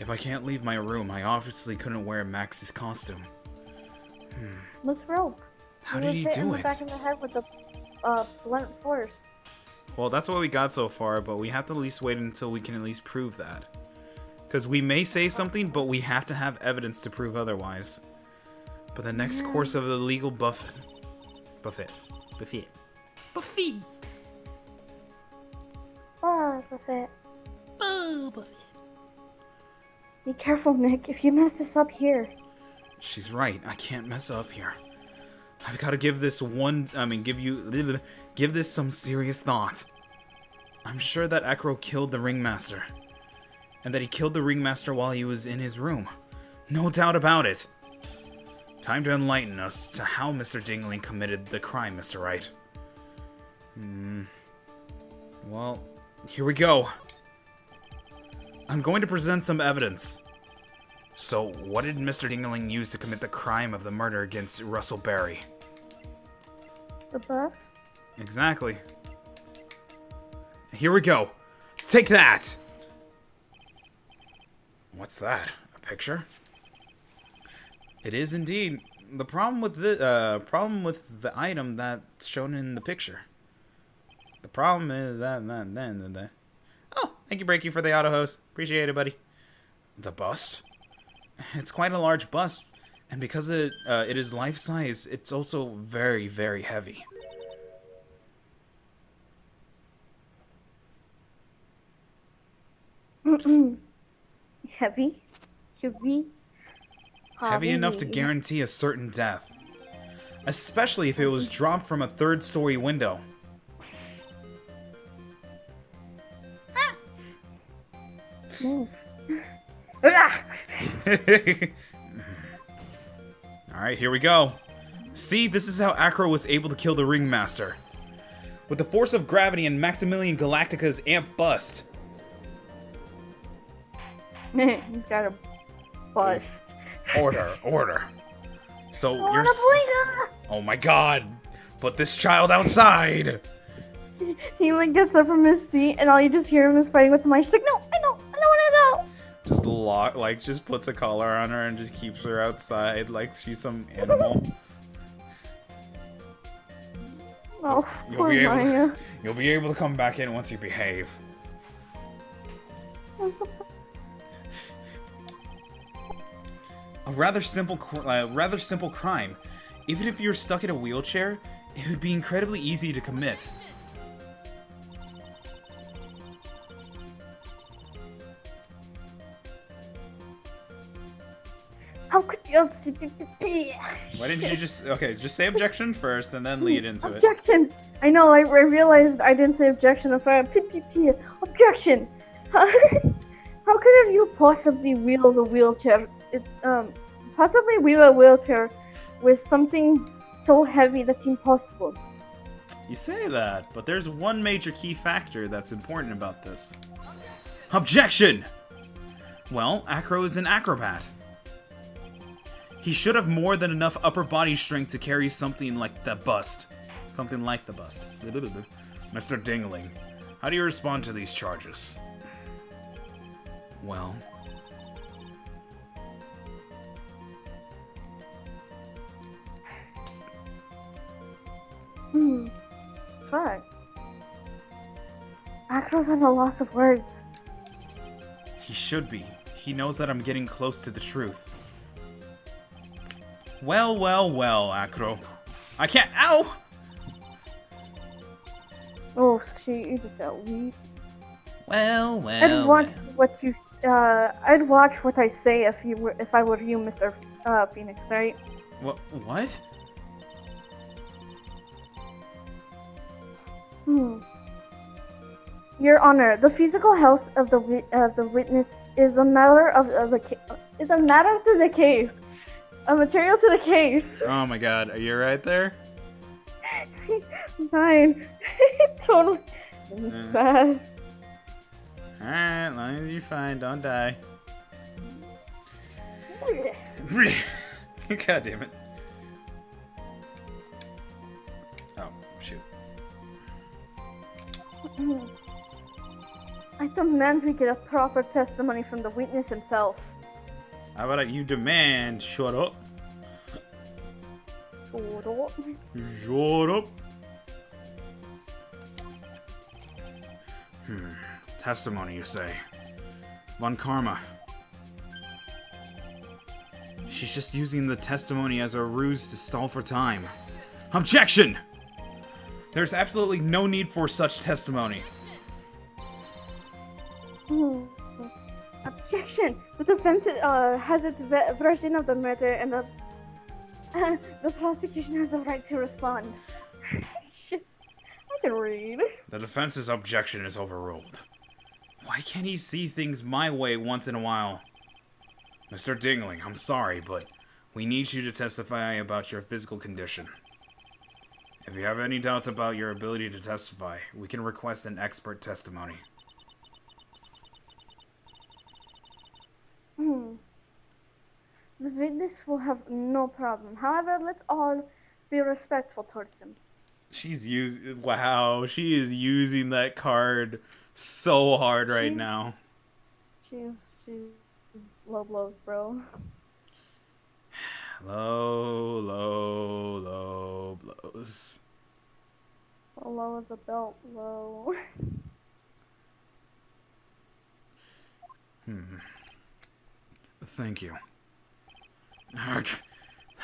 A: If I can't leave my room, I obviously couldn't wear Max's costume.
B: With rope.
A: How did he do it?
B: Back in the head with the blunt force.
A: Well, that's what we got so far, but we have to at least wait until we can at least prove that. Because we may say something, but we have to have evidence to prove otherwise. But the next course of the legal buffet.
D: Buffet.
B: Oh, buffet.
D: Oh, buffet.
B: Be careful, Nick. If you mess this up here.
A: She's right. I can't mess up here. I've got to give this give this some serious thought. I'm sure that Acro killed the ringmaster. And that he killed the ringmaster while he was in his room. No doubt about it. Time to enlighten us to how Mr. Dingling committed the crime, Mr. Wright. Well, here we go. I'm going to present some evidence. So, what did Mr. Dingling use to commit the crime of the murder against Russell Berry?
B: The bus?
A: Exactly. Here we go. Take that! What's that? A picture? It is indeed. The problem with the item that's shown in the picture. The problem is that. Oh, thank you, Breaky, for the auto hose. Appreciate it, buddy. The bust? It's quite a large bust, and because it is life size, it's also very, very heavy.
B: Heavy?
A: Heavy enough to guarantee a certain death. Especially if it was dropped from a third-story window. Alright, here we go. See, this is how Acro was able to kill the Ringmaster. With the force of gravity and Maximilian Galactica's amp bust.
B: He's got a bus.
A: Order. So you're... Oh my god! Put this child outside!
B: He like gets up from his seat, and all you just hear him is fighting with the mic. She's like, no, I know.
A: Just puts a collar on her and just keeps her outside like she's some animal.
B: Oh, poor Maya.
A: You'll be able to come back in once you behave. A rather simple crime. Even if you're stuck in a wheelchair, it would be incredibly easy to commit.
B: How could you?
A: Why didn't you just say objection first and then lead into it?
B: Objection! I know, I realized I didn't say objection. If I objection! How could you possibly wheel the wheelchair? Possibly wheel a wheelchair with something so heavy that's impossible.
A: You say that, but there's one major key factor that's important about this. Objection! Well, Acro is an acrobat. He should have more than enough upper body strength to carry something like the bust. Something like the bust. Mr. Dingling, how do you respond to these charges? Well...
B: Fuck. Acro's at a loss of words.
A: He should be. He knows that I'm getting close to the truth. Well, Acro. I can't- Ow!
B: Oh, shit, you just got weak.
A: Well.
B: I'd watch what you, I'd watch what I say if I were you, Mr. Phoenix, right?
A: What?
B: Your Honor, the physical health of the witness is a matter of the case. A material to the case.
A: Oh my god, are you right there?
B: Fine. Totally. Bad.
A: Alright, as long as you're fine, don't die. God damn it. Oh, shoot.
B: I demand we get a proper testimony from the witness himself.
A: How about you demand? Shut up. Shut up. Testimony, you say? Von Karma. She's just using the testimony as a ruse to stall for time. Objection! There's absolutely no need for such testimony.
B: Objection! The defense has its version of the matter, and the prosecution has the right to respond. Shit. I can read.
A: The defense's objection is overruled. Why can't he see things my way once in a while? Mr. Dingling, I'm sorry, but we need you to testify about your physical condition. If you have any doubts about your ability to testify, we can request an expert testimony.
B: This will have no problem. However, let's all be respectful towards him.
A: Wow, she is using that card so hard right now.
B: She's low blows, bro.
A: Low blows.
B: Low as a belt, low.
A: Thank you. Arg,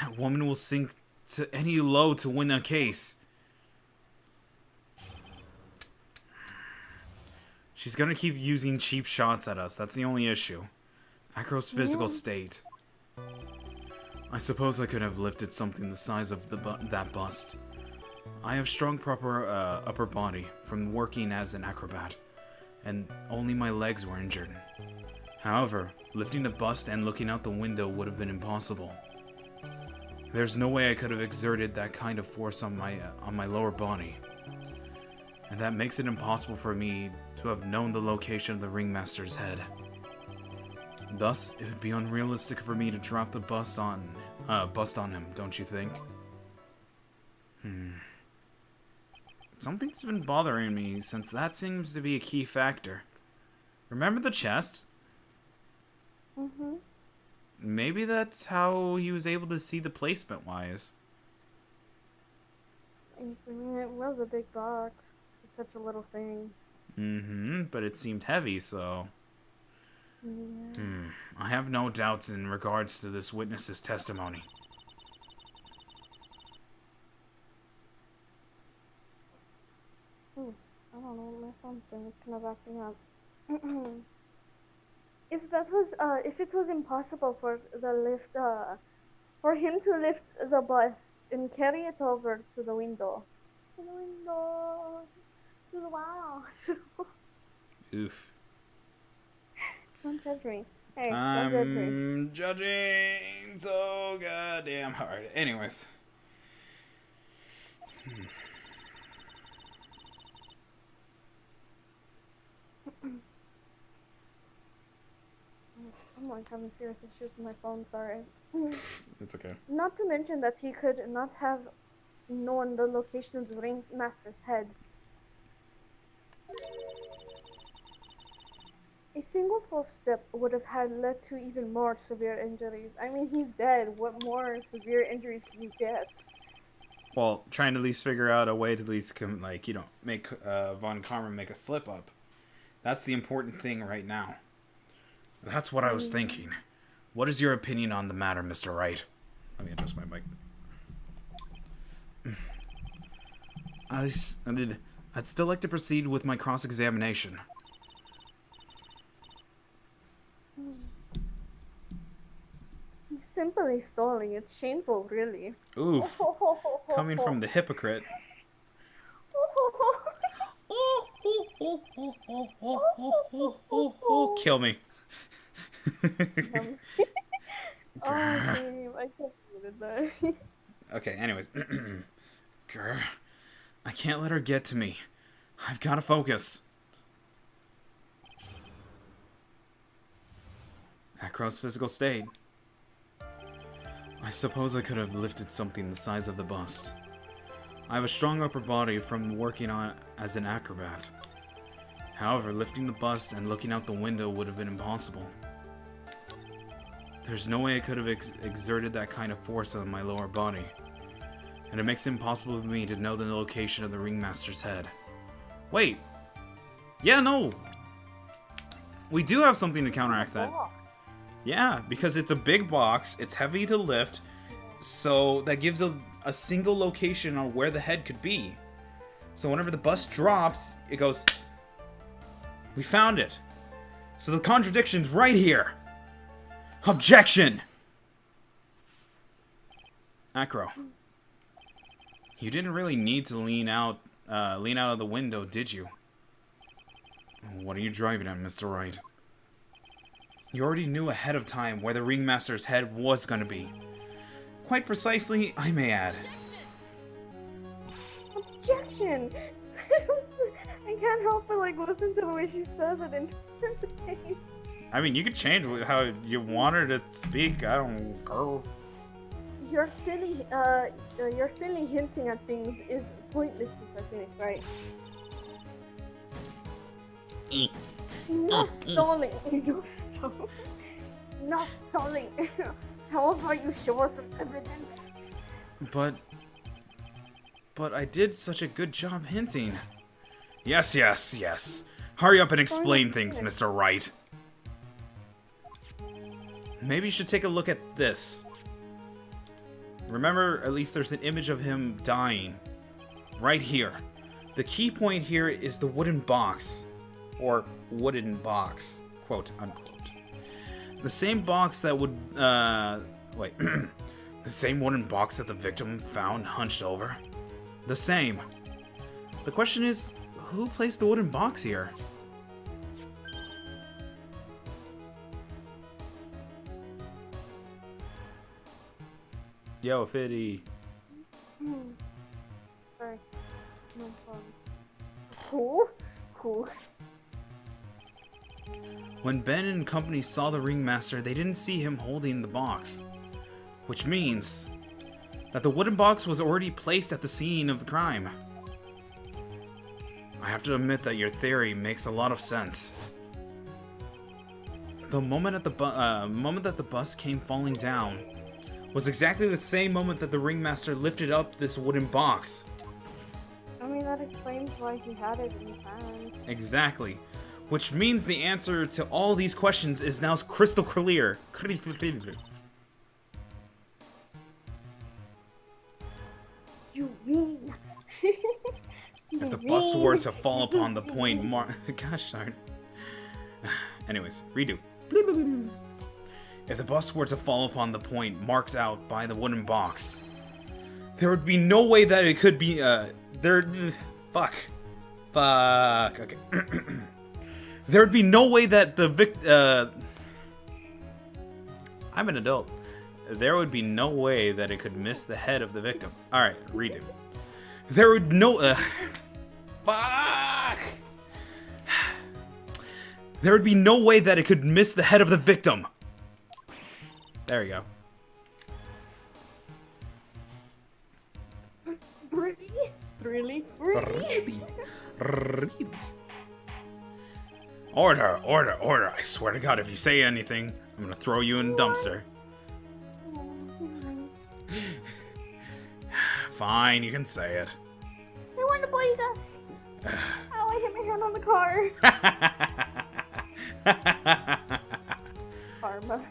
A: that woman will sink to any low to win a case. She's gonna keep using cheap shots at us. That's the only issue. Acro's physical state. I suppose I could have lifted something the size of that bust. I have strong proper upper body from working as an acrobat, and only my legs were injured. However, lifting the bust and looking out the window would have been impossible. There's no way I could have exerted that kind of force on my lower body. And that makes it impossible for me to have known the location of the ringmaster's head. Thus, it would be unrealistic for me to drop the bust on him, don't you think? Something's been bothering me, since that seems to be a key factor. Remember the chest?
B: Mm-hmm.
A: Maybe that's how he was able to see the placement-wise.
B: I mean, it was a big box. It's such a little thing.
A: But it seemed heavy, so...
B: Yeah.
A: I have no doubts in regards to this witness's testimony.
B: Oops, I don't know, my phone's thing is kind of acting up. If it was impossible for him to lift the bus and carry it over to the window. To the wall.
A: Oof.
B: Don't judge me. Hey, don't judge me.
A: I'm judging so goddamn hard. Anyways.
B: I'm like having serious issues with my phone, sorry.
A: It's okay.
B: Not to mention that he could not have known the location of the ringmaster's head. A single false step would have led to even more severe injuries. I mean, he's dead. What more severe injuries can you get?
A: Well, trying to at least figure out a way to at least, make Von Karma make a slip up. That's the important thing right now. That's what I was thinking. What is your opinion on the matter, Mr. Wright? Let me adjust my mic. I'd still like to proceed with my cross-examination.
B: He's simply stalling. It's shameful, really.
A: Oof. Coming from the hypocrite. Kill me.
B: Oh, damn, I can't believe that.
A: Okay, anyways. Grr. I can't let her get to me. I've got to focus. Acro's physical state. I suppose I could have lifted something the size of the bust. I have a strong upper body from working on as an acrobat. However, lifting the bust and looking out the window would have been impossible. There's no way I could have exerted that kind of force on my lower body. And it makes it impossible for me to know the location of the ringmaster's head. Wait! Yeah, no! We do have something to counteract that. Yeah, because it's a big box, it's heavy to lift, so that gives a single location on where the head could be. So whenever the bus drops, it goes, we found it. So the contradiction's right here. Objection! Acro. You didn't really need to lean out of the window, did you? What are you driving at, Mr. Wright? You already knew ahead of time where the ringmaster's head was gonna be. Quite precisely, I may add.
B: Objection! I can't help but listen to the way she says it and turn the page.
A: I mean, you could change how you want her to speak. I don't care.
B: Your silly hinting at things is pointless to Phoenix, right? Not stalling. Not stalling. How about you show us some evidence?
A: But I did such a good job hinting. Yes, yes, yes. Hurry up and explain things, Mr. Wright. Maybe you should take a look at this. Remember, at least there's an image of him dying. Right here. The key point here is the wooden box. Or wooden box. Quote, unquote. The same box that would, wait. The same wooden box that the victim found hunched over. The same. The question is, who placed the wooden box here? Yo, Fiddy.
B: Sorry. No problem. Cool. Cool.
A: When Ben and company saw the ringmaster, they didn't see him holding the box. Which means that the wooden box was already placed at the scene of the crime. I have to admit that your theory makes a lot of sense. The moment that the bus came falling down was exactly the same moment that the ringmaster lifted up this wooden box.
B: I mean, that explains why he had it in his hand.
A: Exactly. Which means the answer to all these questions is now crystal clear.
B: You mean?
A: If the bust were to fall upon the point gosh darn. Anyways, redo. If the bust were to fall upon the point marked out by the wooden box, there would be no way that it could be, fuck. Okay. There would be no way that the I'm an adult. There would be no way that it could miss the head of the victim. Alright, redo. There would fuck! There would be no way that it could miss the head of the victim. There we go.
B: Really?
A: Really? Order, order, order. I swear to God, if you say anything, I'm gonna throw you in the dumpster. Fine, you can say it.
B: I want to buy you guys. Oh, I hit my hand on the car. Karma.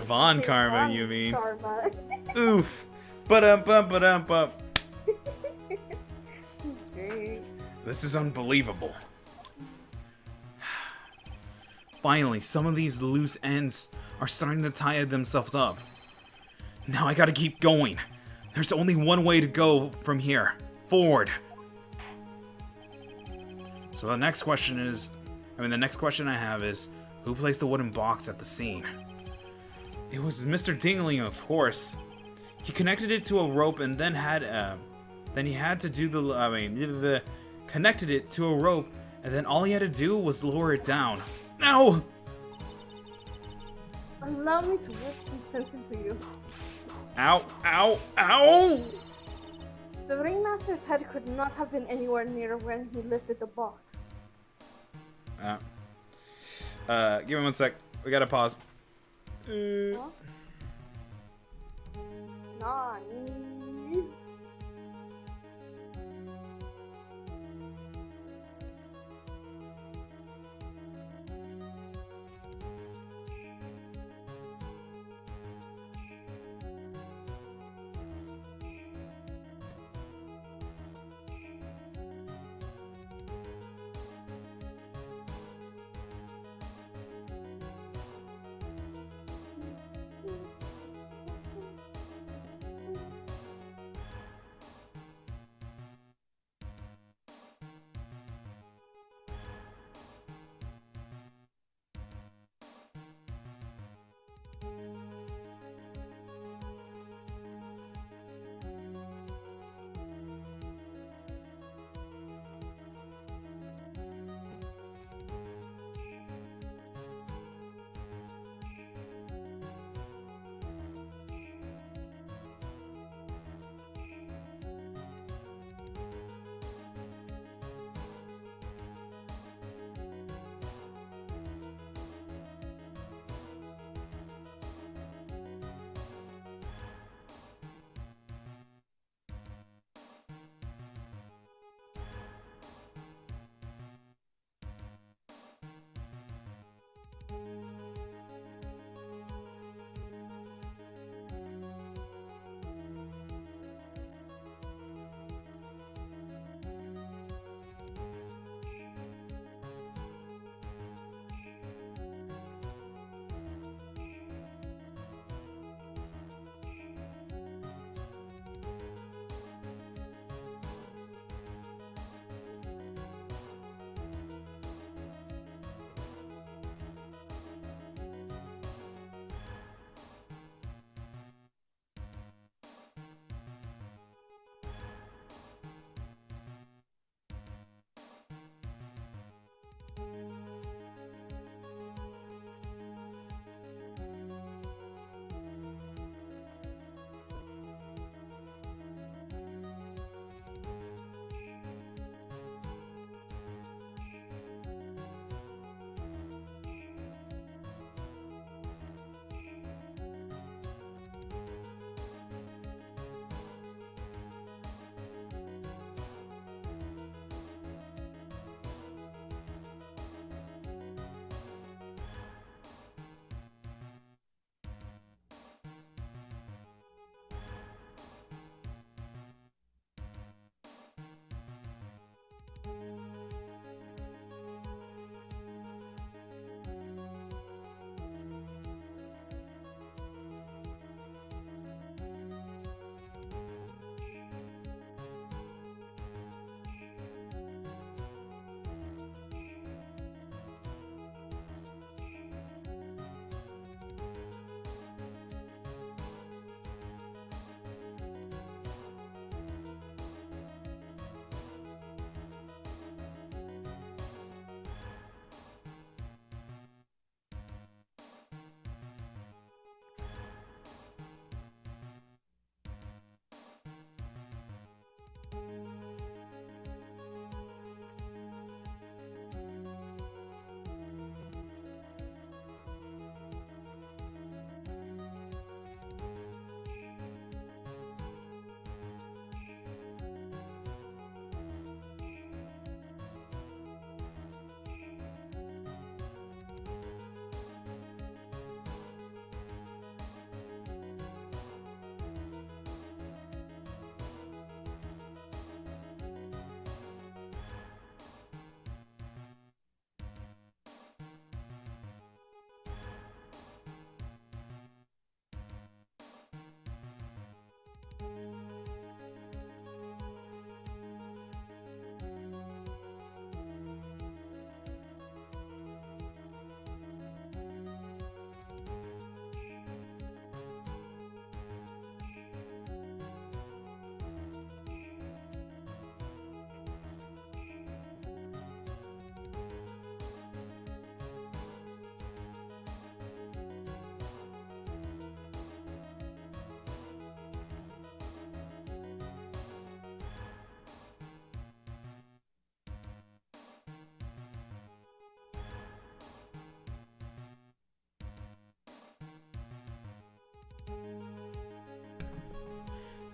A: Von Karma, you mean?
B: Karma.
A: Oof. Ba-dum-bum.
B: Great.
A: This is unbelievable. Finally, some of these loose ends are starting to tie themselves up. Now I gotta keep going. There's only one way to go from here. Forward. So the next question I have is, who placed the wooden box at the scene? It was Mr. Dingling, of course. He connected it to a rope and then he had to do connected it to a rope, and then all he had to do was lower it down. No!
B: Allow me to whisper something to you.
A: Ow, ow, ow!
B: The ringmaster's head could not have been anywhere near when he lifted the box.
A: Give me 1 sec. We gotta pause.
B: Huh? Nani?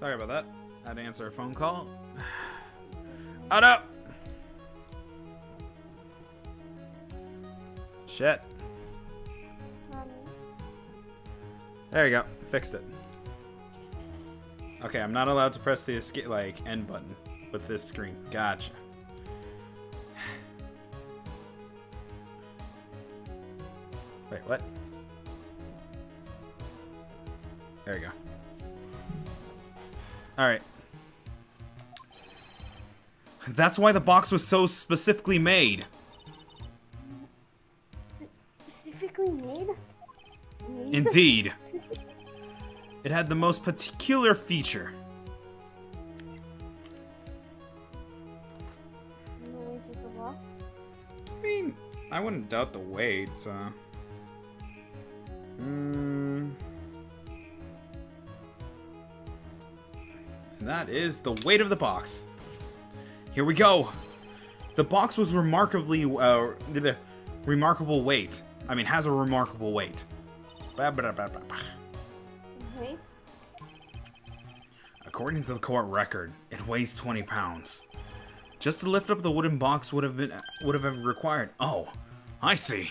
A: Sorry about that. Had to answer a phone call. Out up! Shit. There you go. Fixed it. Okay, I'm not allowed to press the escape, like, end button with this screen. Gotcha. Wait, what? There you go. Alright. That's why the box was so specifically made.
B: Specifically made?
A: Indeed. It had the most particular feature.
B: No way to the box.
A: I mean, I wouldn't doubt the weight, so... And that is the weight of the box. Here we go. The box was remarkably, remarkable weight. I mean, has a remarkable weight.
B: Okay.
A: According to the court record, it weighs 20 pounds. Just to lift up the wooden box would have required. Oh, I see.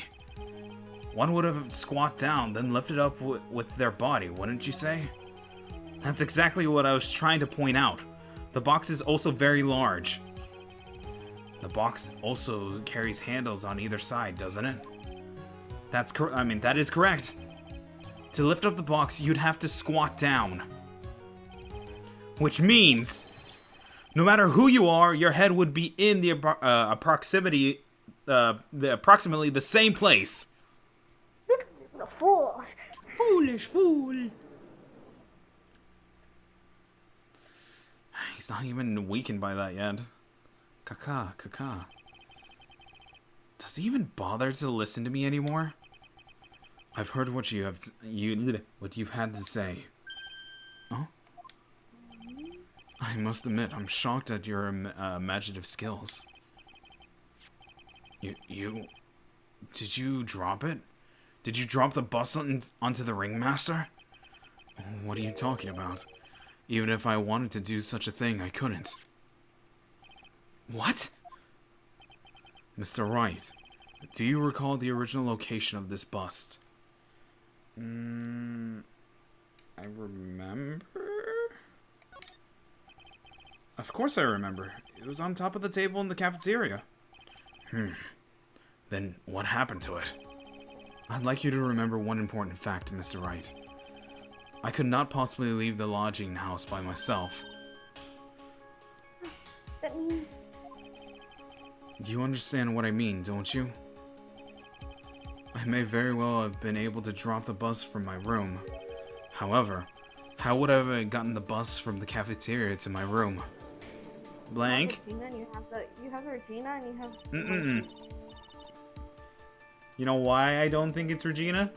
A: One would have squat down, then lifted up with their body, wouldn't you say? That's exactly what I was trying to point out. The box is also very large. The box also carries handles on either side, doesn't it? That is correct. To lift up the box, you'd have to squat down. Which means, no matter who you are, your head would be in the approximately the same place.
B: The fool.
A: Foolish fool. He's not even weakened by that yet. Caca. Does he even bother to listen to me anymore? I've heard what what you've had to say. Oh? I must admit, I'm shocked at your imaginative skills. Did you drop it? Did you drop the bus onto the ringmaster? What are you talking about? Even if I wanted to do such a thing, I couldn't. What? Mr. Wright, do you recall the original location of this bust? I remember? Of course I remember. It was on top of the table in the cafeteria. Then what happened to it? I'd like you to remember one important fact, Mr. Wright. I could not possibly leave the lodging house by myself.
B: That means...
A: You understand what I mean, don't you? I may very well have been able to drop the bus from my room. However, how would I have gotten the bus from the cafeteria to my room? Blank?
B: Regina, and you have Regina and you have...
A: You know why I don't think it's Regina?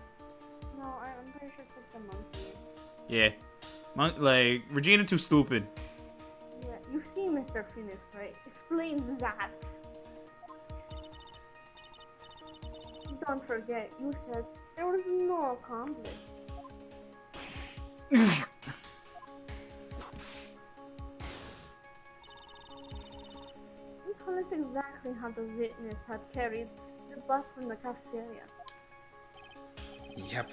B: No, I'm pretty sure it's like the monkey.
A: Yeah. Like, Regina too stupid.
B: Yeah, you see Mr. Phoenix, right? Explain that. Don't forget, you said there was no accomplice. You told us exactly how the witness had carried the bus from the cafeteria.
A: Yep.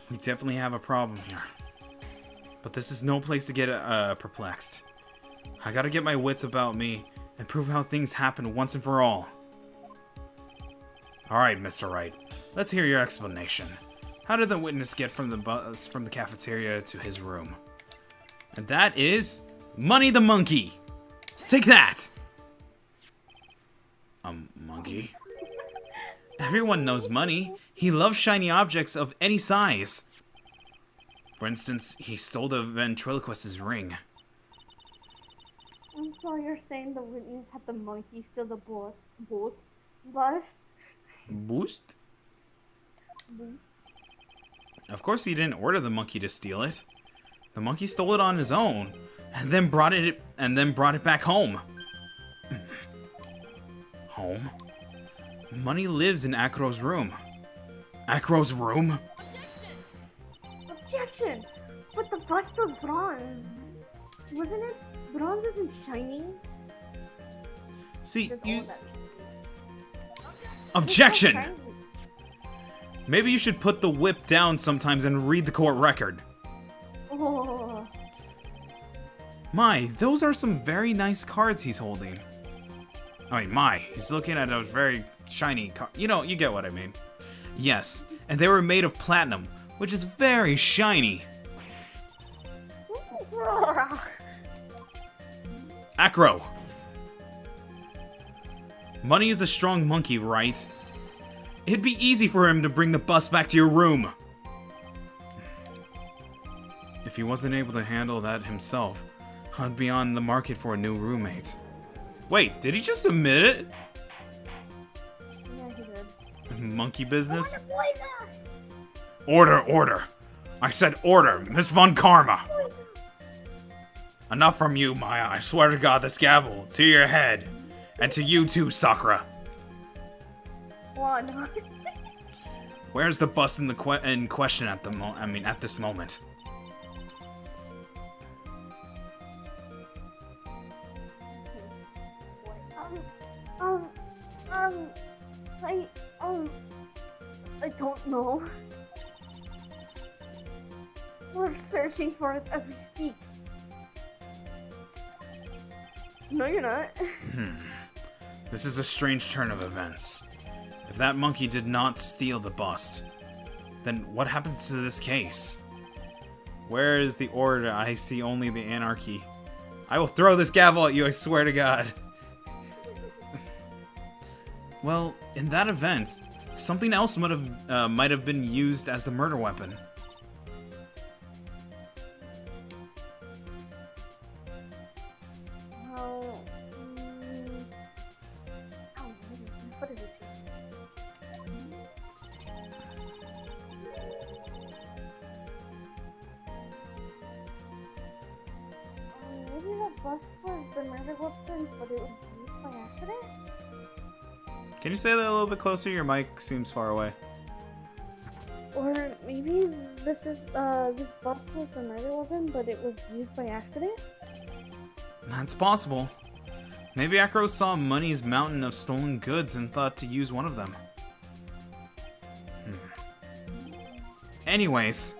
A: We definitely have a problem here. But this is no place to get perplexed. I gotta get my wits about me and prove how things happen once and for all. Alright, Mr. Wright. Let's hear your explanation. How did the witness get from the bus from the cafeteria to his room? And that is Money the Monkey. Take that! Monkey? Everyone knows Money. He loves shiny objects of any size. For instance, he stole the ventriloquist's ring.
B: And so you're saying the witness had the monkey steal the bus?
A: Boost? Of course he didn't order the monkey to steal it. The monkey stole it on his own, and then brought it back home. Home? Money lives in Acro's room. Acro's room?
B: Objection! But the bust was bronze. Wasn't it? Bronze isn't shiny.
A: See,
B: That's
A: you...
B: all that-
A: Objection!
B: It's so shiny.
A: Maybe you should put the whip down sometimes and read the court record.
B: Oh.
A: My, those are some very nice cards he's holding. I mean, he's looking at those very shiny cards. You know, you get what I mean. Yes, and they were made of platinum, which is very shiny. Acro! Money is a strong monkey, right? It'd be easy for him to bring the bus back to your room. If he wasn't able to handle that himself, I'd be on the market for a new roommate. Wait, did he just admit it?
B: Yeah, he did.
A: Monkey business? Order, order. I said order, Miss Von Karma. Enough from you, Maya. I swear to God, this gavel to your head. And to you too, Sakura.
B: One.
A: Where's the bus in question at at this moment?
B: I don't know. We're searching for it as we speak. No, you're not.
A: This is a strange turn of events. If that monkey did not steal the bust, then what happens to this case? Where is the order? I see only the anarchy. I will throw this gavel at you, I swear to God. Well, in that event, something else might have been used as the murder weapon.
B: Well, what is it? but it was used by accident?
A: Can you say that a little bit closer? Your mic seems far away.
B: Or maybe this bus was a murder weapon, but it was used by accident?
A: That's possible. Maybe Acro saw Money's mountain of stolen goods and thought to use one of them. Anyways,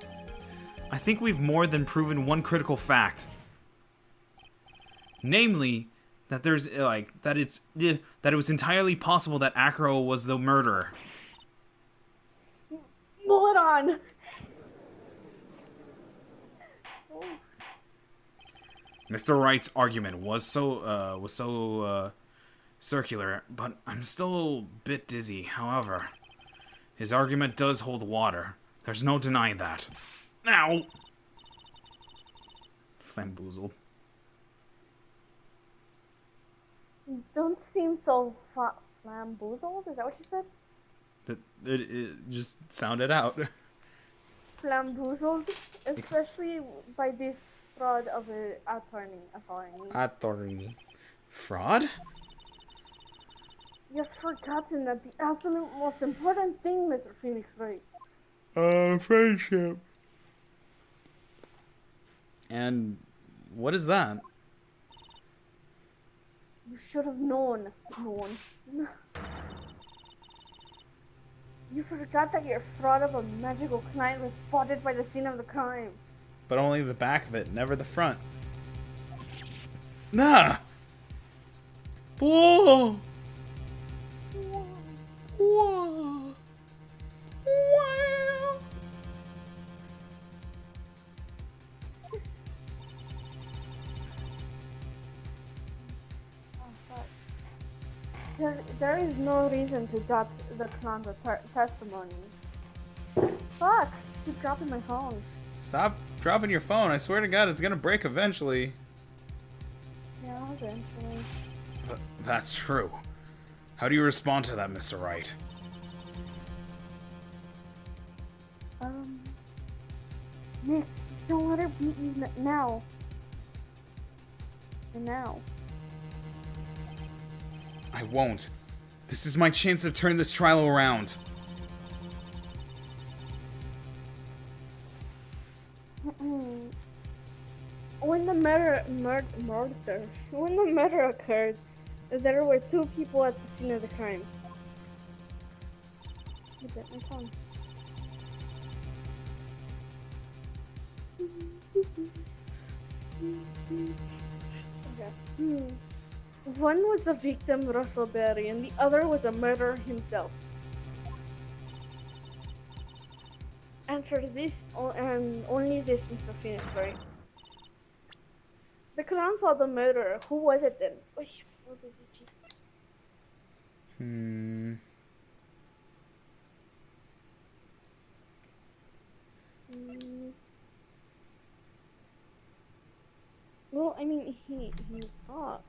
A: I think we've more than proven one critical fact. Namely, that that it was entirely possible that Acro was the murderer.
B: Hold on!
A: Mr. Wright's argument was so circular, but I'm still a bit dizzy. However, his argument does hold water. There's no denying that. Ow! Flamboozled.
B: You don't seem so flamboozled, is that what you said?
A: It just sounded out.
B: Flamboozled, especially by this fraud of an attorney.
A: Attorney. Fraud?
B: You've forgotten that the absolute most important thing, Mr. Phoenix Wright.
A: Friendship. And what is that?
B: You should have known. You forgot that your fraud of a magical client was spotted by the scene of the crime.
A: But only the back of it, never the front. Nah! Whoa! Whoa! Wow!
B: There is no reason to doubt the clown's testimony. Fuck! Keep dropping my phone.
A: Stop dropping your phone. I swear to God, it's gonna break eventually.
B: Yeah, eventually.
A: But that's true. How do you respond to that, Mr. Wright?
B: Nick, don't let her beat you now. And now.
A: I won't. This is my chance to turn this trial around.
B: When the murder occurred, there were two people at the scene of the crime. Look at my phone. Okay. One was the victim, Russell Berry, and the other was the murderer himself. Answer this, and only this, Mr. Phoenix, right? The clown saw the murderer. Who was it then? Well, I mean, he saw it.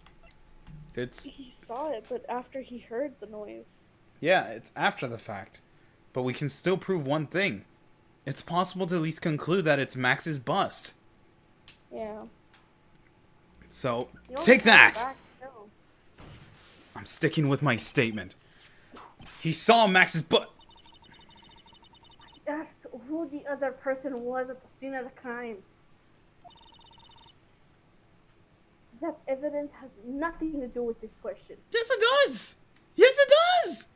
B: He saw it, but after he heard the noise.
A: Yeah, it's after the fact. But we can still prove one thing. It's possible to at least conclude that it's Max's bust.
B: Yeah.
A: So,
B: You don't
A: take
B: have
A: that!
B: it back, no.
A: I'm sticking with my statement. He saw Max's butt.
B: I asked who the other person was at the scene of the crime. That evidence has nothing to do with this question.
A: Yes, it does! Yes, it does!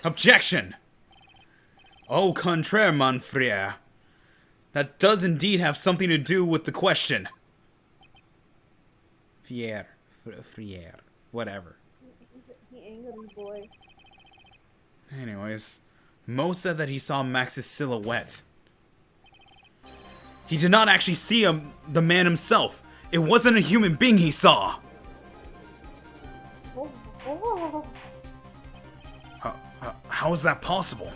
A: Objection! Au contraire, mon frère. That does indeed have something to do with the question. Frère. Whatever.
B: He angry boy.
A: Anyways, Mo said that he saw Max's silhouette. He did not actually see the man himself. It wasn't a human being he saw.
B: Oh.
A: How is that possible?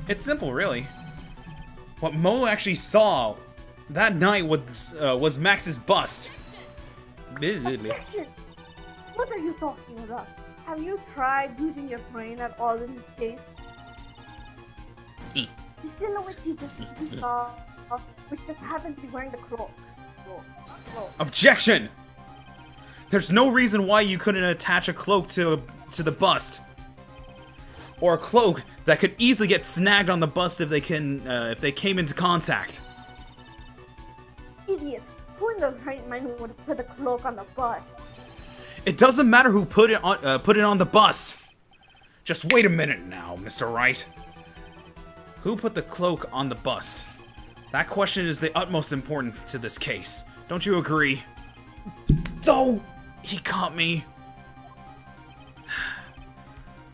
A: It's simple, really. What Mo actually saw that night was Max's bust.
B: Objection! What are you talking about? Have you tried using your brain at all in this case? The silhouette he saw, which just happened to be wearing the cloak.
A: Objection! There's no reason why you couldn't attach a cloak to the bust. Or a cloak that could easily get snagged on the bust if they came into contact.
B: Idiot. Who in the right mind would put a cloak on the bust?
A: It doesn't matter who put it on the bust. Just wait a minute now, Mr. Wright. Who put the cloak on the bust? That question is the utmost importance to this case. Don't you agree? Though, he caught me.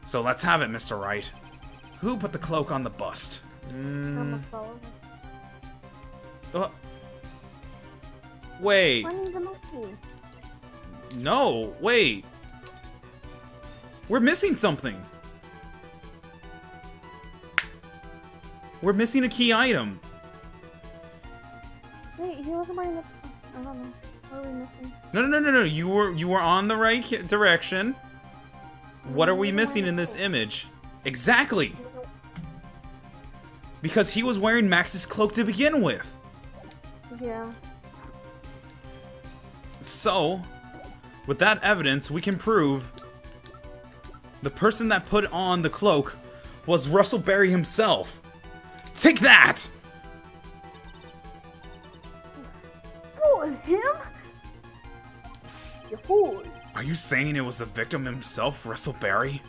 A: So let's have it, Mr. Wright. Who put the cloak on the bust?
B: I'm a fellow.
A: Wait.
B: Funny the monkey.
A: No, wait. We're missing something. We're missing a key item.
B: Wait, he wasn't wearing the... I don't know. What are we missing?
A: No. You were on the right direction. What are we missing in this image? Exactly. Because he was wearing Max's cloak to begin with.
B: Yeah.
A: So, with that evidence, we can prove the person that put on the cloak was Russell Berry himself. Take that!
B: Oh, him? You fool.
A: Are you saying it was the victim himself, Russell Berry?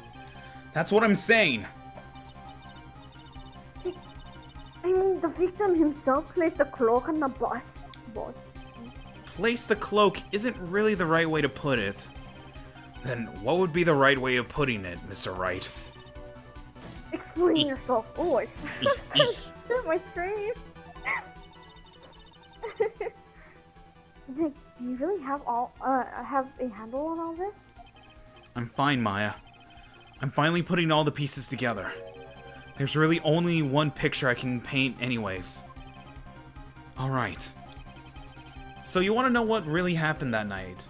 A: That's what I'm saying.
B: I mean, the victim himself placed the cloak on the bus.
A: Place the cloak isn't really the right way to put it. Then what would be the right way of putting it, Mr. Wright?
B: Explain yourself. Oh, I hit my screen. Nick, do you really have have a handle on all this?
A: I'm fine, Maya. I'm finally putting all the pieces together. There's really only one picture I can paint anyways. Alright. So you want to know what really happened that night?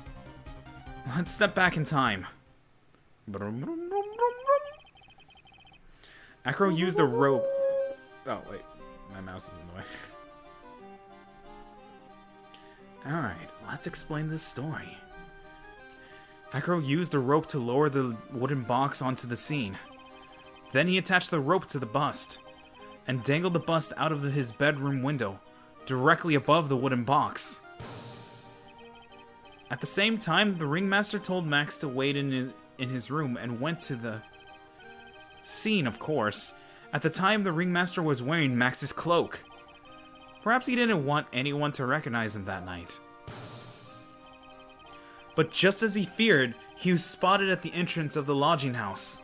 A: Let's step back in time. Acro used a rope... Oh, wait. My mouse is in the way. Alright, let's explain this story. Acro used a rope to lower the wooden box onto the scene. Then he attached the rope to the bust, and dangled the bust out of his bedroom window, directly above the wooden box. At the same time, the ringmaster told Max to wait in his room and went to the scene, of course. At the time, the ringmaster was wearing Max's cloak. Perhaps he didn't want anyone to recognize him that night. But just as he feared, he was spotted at the entrance of the lodging house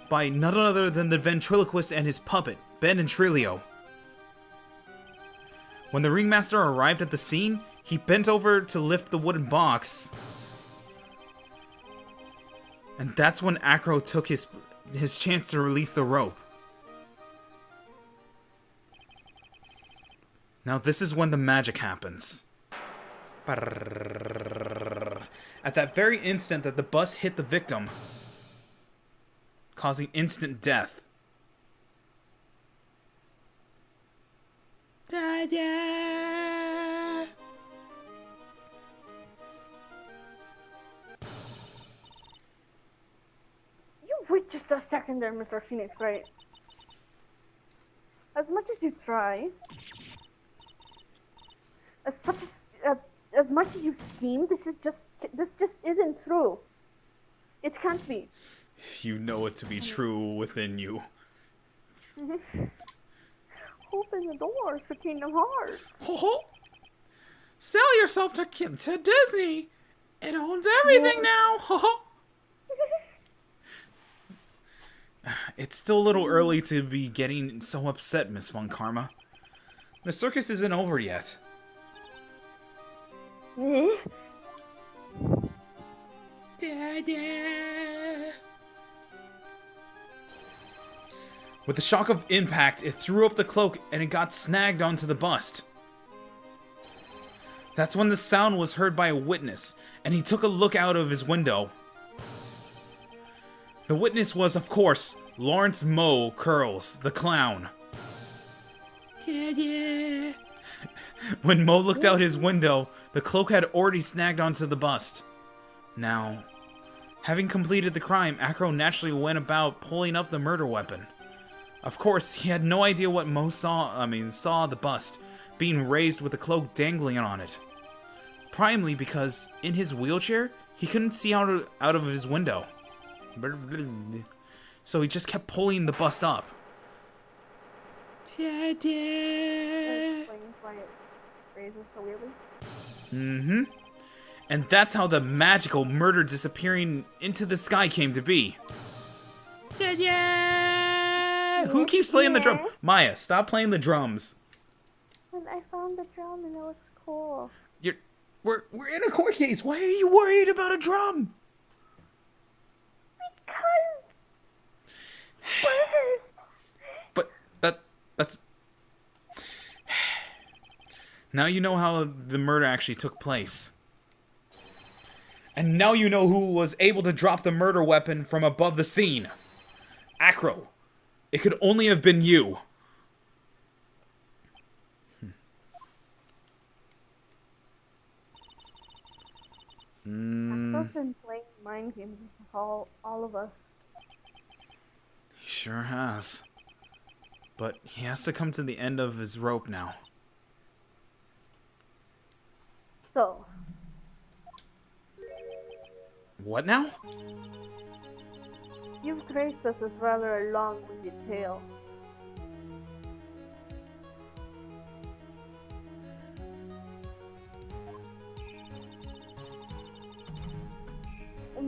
A: by none other than the ventriloquist and his puppet, Ben and Trilio. When the ringmaster arrived at the scene, he bent over to lift the wooden box. And that's when Acro took his chance to release the rope. Now this is when the magic happens. At that very instant that the bus hit the victim, causing instant death. Da-da.
B: You wait just a second there, Mr. Phoenix, right? As much as you try, as much as you scheme, this just isn't true. It can't be.
A: You know it to be true within you.
B: Open the doors to Kingdom Hearts.
A: Sell yourself to Disney. It owns everything now. It's still a little early to be getting so upset, Miss Von Karma. The circus isn't over yet. Dada. With the shock of impact, it threw up the cloak and it got snagged onto the bust. That's when the sound was heard by a witness, and he took a look out of his window. The witness was, of course, Lawrence Moe Curls, the clown. Dada. When Mo looked out his window, the cloak had already snagged onto the bust. Now, having completed the crime, Acro naturally went about pulling up the murder weapon. Of course, he had no idea what Mo saw the bust being raised with the cloak dangling on it. Primarily because, in his wheelchair, he couldn't see out of his window. So he just kept pulling the bust up. Ta-da!
B: Explains why it raises so weirdly.
A: Mm-hmm. And that's how the magical murder disappearing into the sky came to be. Ta-da! Who keeps playing the drum? Maya, stop playing the drums.
B: And I found the drum and it looks cool.
A: We're in a court case. Why are you worried about a drum?
B: Because burgers.
A: But that's now you know how the murder actually took place. And now you know who was able to drop the murder weapon from above the scene. Acro. It could only have been you.
B: Acro's been playing mind games with all of us.
A: He sure has. But he has to come to the end of his rope now.
B: So,
A: What now?
B: you've graced us with rather a long-winded tale.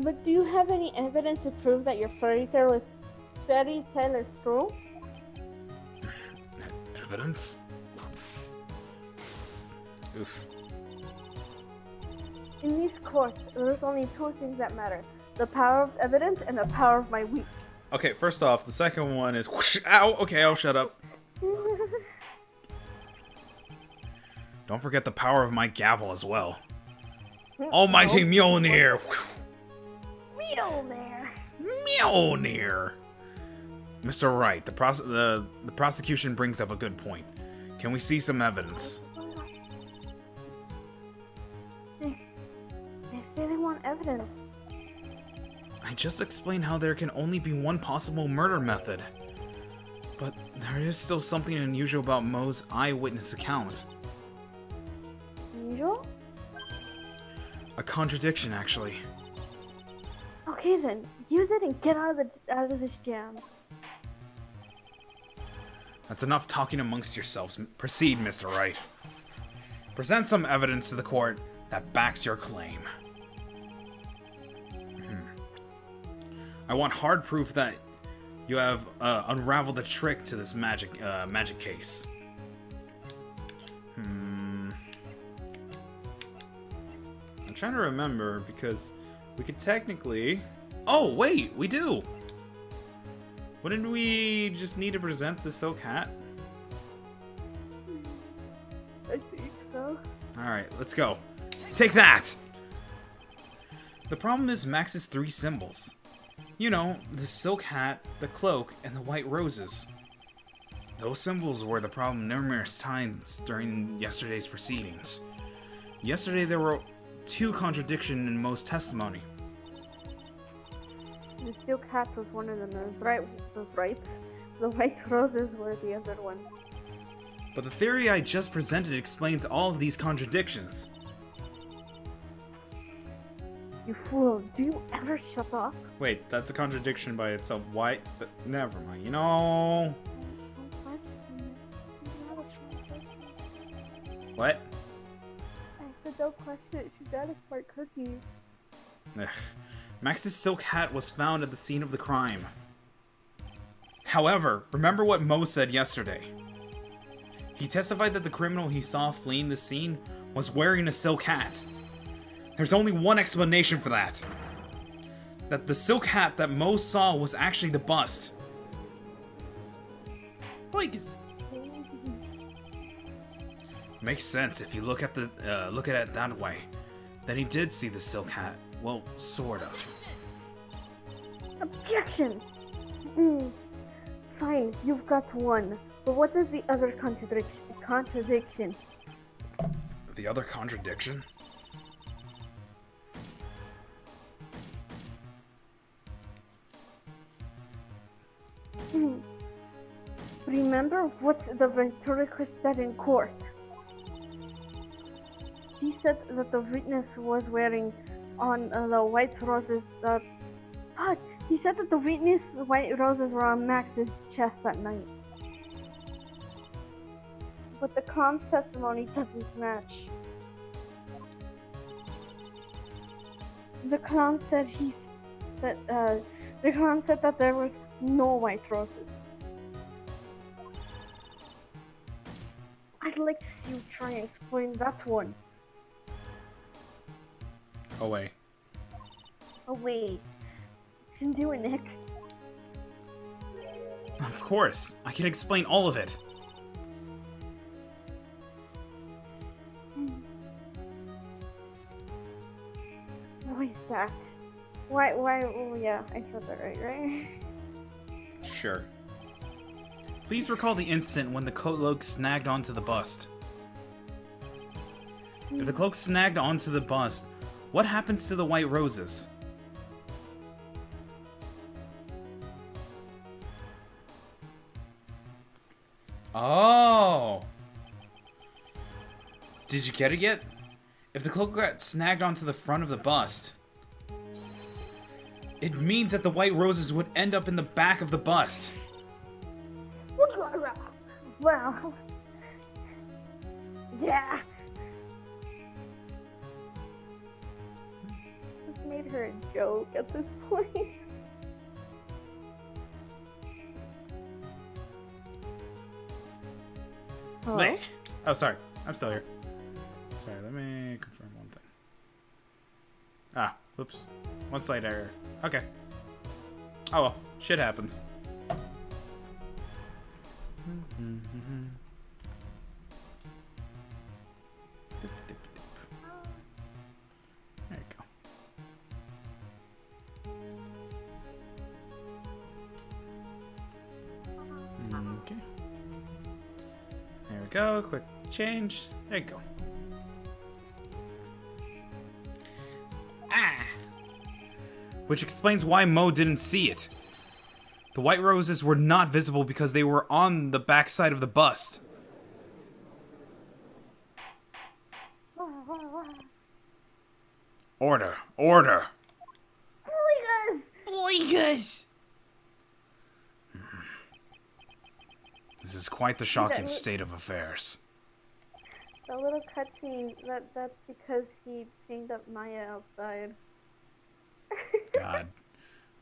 B: But do you have any evidence to prove that your fairy tale is true?
A: Evidence? Oof.
B: In these courts, there's only two things that matter. The power of evidence and the power of my wit.
A: Okay, first off, the second one is whoosh, ow, okay, I'll shut up. Don't forget the power of my gavel as well. Almighty Mjolnir! Mjolnir! Mr. Wright, the prosecution brings up a good point. Can we see some evidence?
B: They say they want evidence.
A: I just explained how there can only be one possible murder method. But there is still something unusual about Mo's eyewitness account.
B: Unusual?
A: A contradiction, actually.
B: Okay then, use it and get out of this jam.
A: That's enough talking amongst yourselves. Proceed, Mr. Wright. Present some evidence to the court that backs your claim. I want hard proof that you have unraveled the trick to this magic case. I'm trying to remember because we could technically... Oh, wait, we do! Wouldn't we just need to present the silk hat?
B: I think so.
A: Alright, let's go. Take that! The problem is Max's 3 symbols. You know, the silk hat, the cloak, and the white roses. Those symbols were the problem numerous times during yesterday's proceedings. Yesterday there were 2 contradictions in Mo's testimony.
B: The silk hat was one of them. The white roses were the other one.
A: But the theory I just presented explains all of these contradictions.
B: You fool, do you ever shut up?
A: Wait, that's a contradiction by itself. Why? Never mind. You know... What?
B: I said don't question it. She's not a smart cookie.
A: Ugh. Max's silk hat was found at the scene of the crime. However, remember what Mo said yesterday. He testified that the criminal he saw fleeing the scene was wearing a silk hat. There's only one explanation for that. That the silk hat that Mo saw was actually the bust. Makes sense if you look at it that way. Then he did see the silk hat. Well, sort of.
B: Objection! Fine, you've got one. But what is the other contradiction?
A: the other contradiction?
B: Remember what the ventriloquist said in court? He said that the witness was wearing on the white roses. He said that the witness white roses were on Max's chest that night. But the clown's testimony doesn't match. The clown said that there was no white roses. I'd like to see you try and explain that one.
A: Away.
B: Oh wait. Can do it, Nick.
A: Of course, I can explain all of it.
B: Why is that? Why, oh yeah, I said that right?
A: Sure. Please recall the instant when the cloak snagged onto the bust. If the cloak snagged onto the bust, what happens to the white roses? Oh! Did you get it yet? If the cloak got snagged onto the front of the bust, it means that the white roses would end up in the back of the bust.
B: Well, yeah. Just made her a joke at this point. Hello?
A: Wait. Oh, sorry. I'm still here. Sorry, let me confirm one thing. Ah, whoops. One slight error. Okay. Oh well, shit happens. There you go. Okay. There we go. Quick change. There you go. Ah! Which explains why Mo didn't see it. The white roses were not visible because they were on the backside of the bust. Order. Order. Boigas! This is quite the shocking state of affairs.
B: The little cutscene, that's because he chained up Maya outside.
A: God.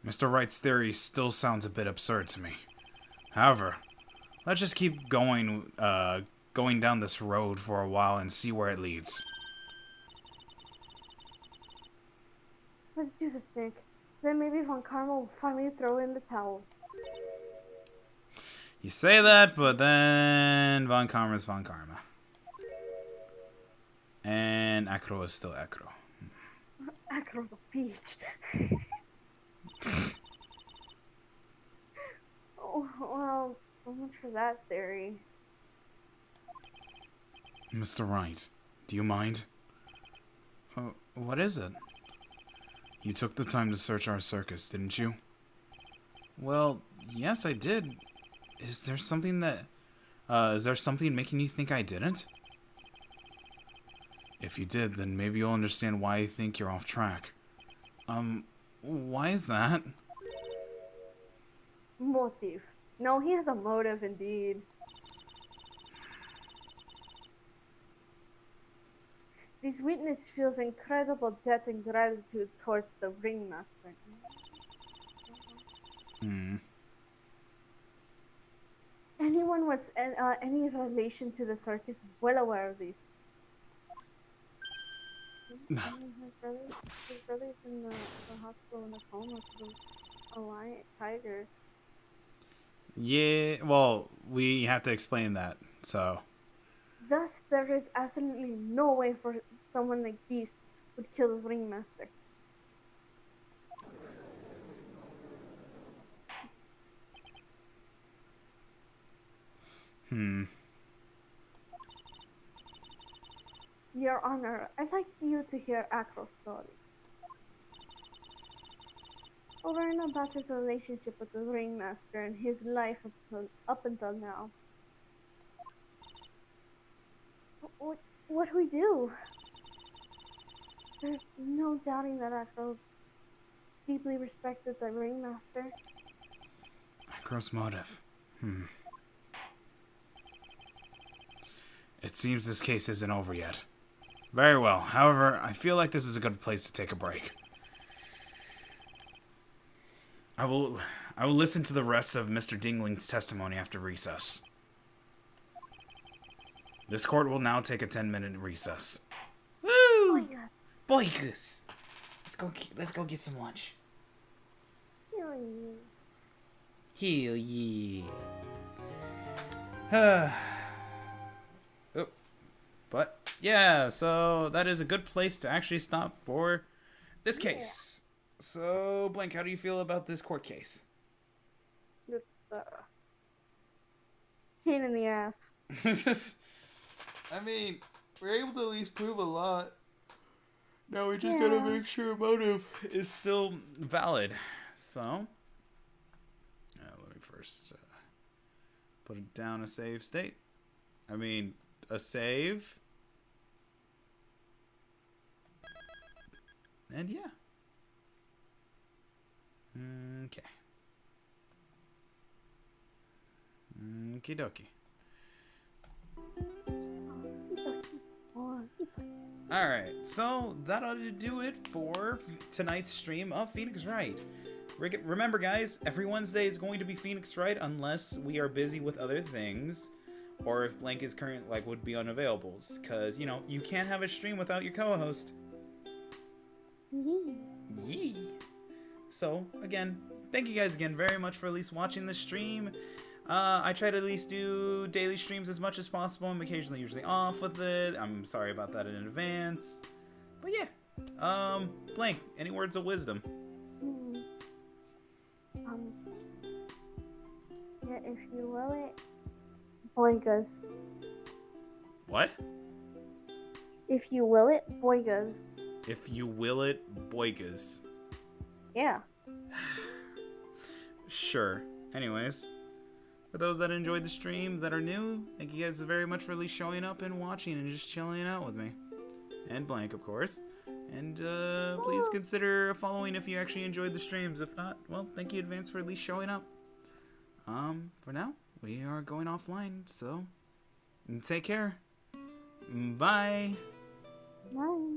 A: Mr. Wright's theory still sounds a bit absurd to me. However, let's just keep going down this road for a while and see where it leads.
B: Let's do this, Nick. Then maybe Von Karma will finally throw in the towel.
A: You say that, but then Von Karma's Von Karma. And Acro is still Acro.
B: Acro the beach. Oh, well, so much for that theory.
A: Mr. Wright, do you mind? What is it? You took the time to search our circus, didn't you? Well, yes, I did. Is there something making you think I didn't? If you did, then maybe you'll understand why I think you're off track. Why is that?
B: Motive. No, he has a motive indeed. This witness feels incredible debt and gratitude towards the ringmaster. Anyone with any relation to the circus is well aware of these. His brother's in the hospital in a coma with a lion, tiger.
A: Yeah, well, we have to explain that, so...
B: Thus, there is absolutely no way for someone like Beast would kill the ringmaster. Your Honor, I'd like you to hear Acro's story. Learn about his relationship with the Ringmaster and his life up until now. What do we do? There's no doubting that Acro deeply respected the Ringmaster.
A: Gross motive. It seems this case isn't over yet. Very well. However, I feel like this is a good place to take a break. I will listen to the rest of Mr. Dingling's testimony after recess. This court will now take a 10-minute recess. Woo! Boykers! Let's go get some lunch. Hell yeah. Oh. But, yeah, so that is a good place to actually stop for this case. So, Blank, how do you feel about this court case?
B: It's, pain in the ass.
A: I mean, we're able to at least prove a lot. Now we just gotta make sure motive is still valid. So, let me first put it down a save state. I mean, a save. And yeah. Okay. Okie dokie. Alright, so that ought to do it for tonight's stream of Phoenix Wright. Remember, guys, every Wednesday is going to be Phoenix Wright unless we are busy with other things, or if Blank is would be unavailable. Because, you know, you can't have a stream without your co-host. Yee. So, again, thank you guys again very much for at least watching the stream. I try to at least do daily streams as much as possible. I'm occasionally usually off with it. I'm sorry about that in advance. But yeah. Blank, any words of wisdom?
B: Yeah, if you will it, boigas.
A: What?
B: If you will it, boigas.
A: If you will it, boigas.
B: Yeah.
A: Sure. Anyways, for those that enjoyed the stream that are new, thank you guys very much for at least showing up and watching and just chilling out with me. And Blank, of course. And please consider following if you actually enjoyed the streams. If not, well, thank you in advance for at least showing up. For now, we are going offline, so take care. Bye.
B: Bye.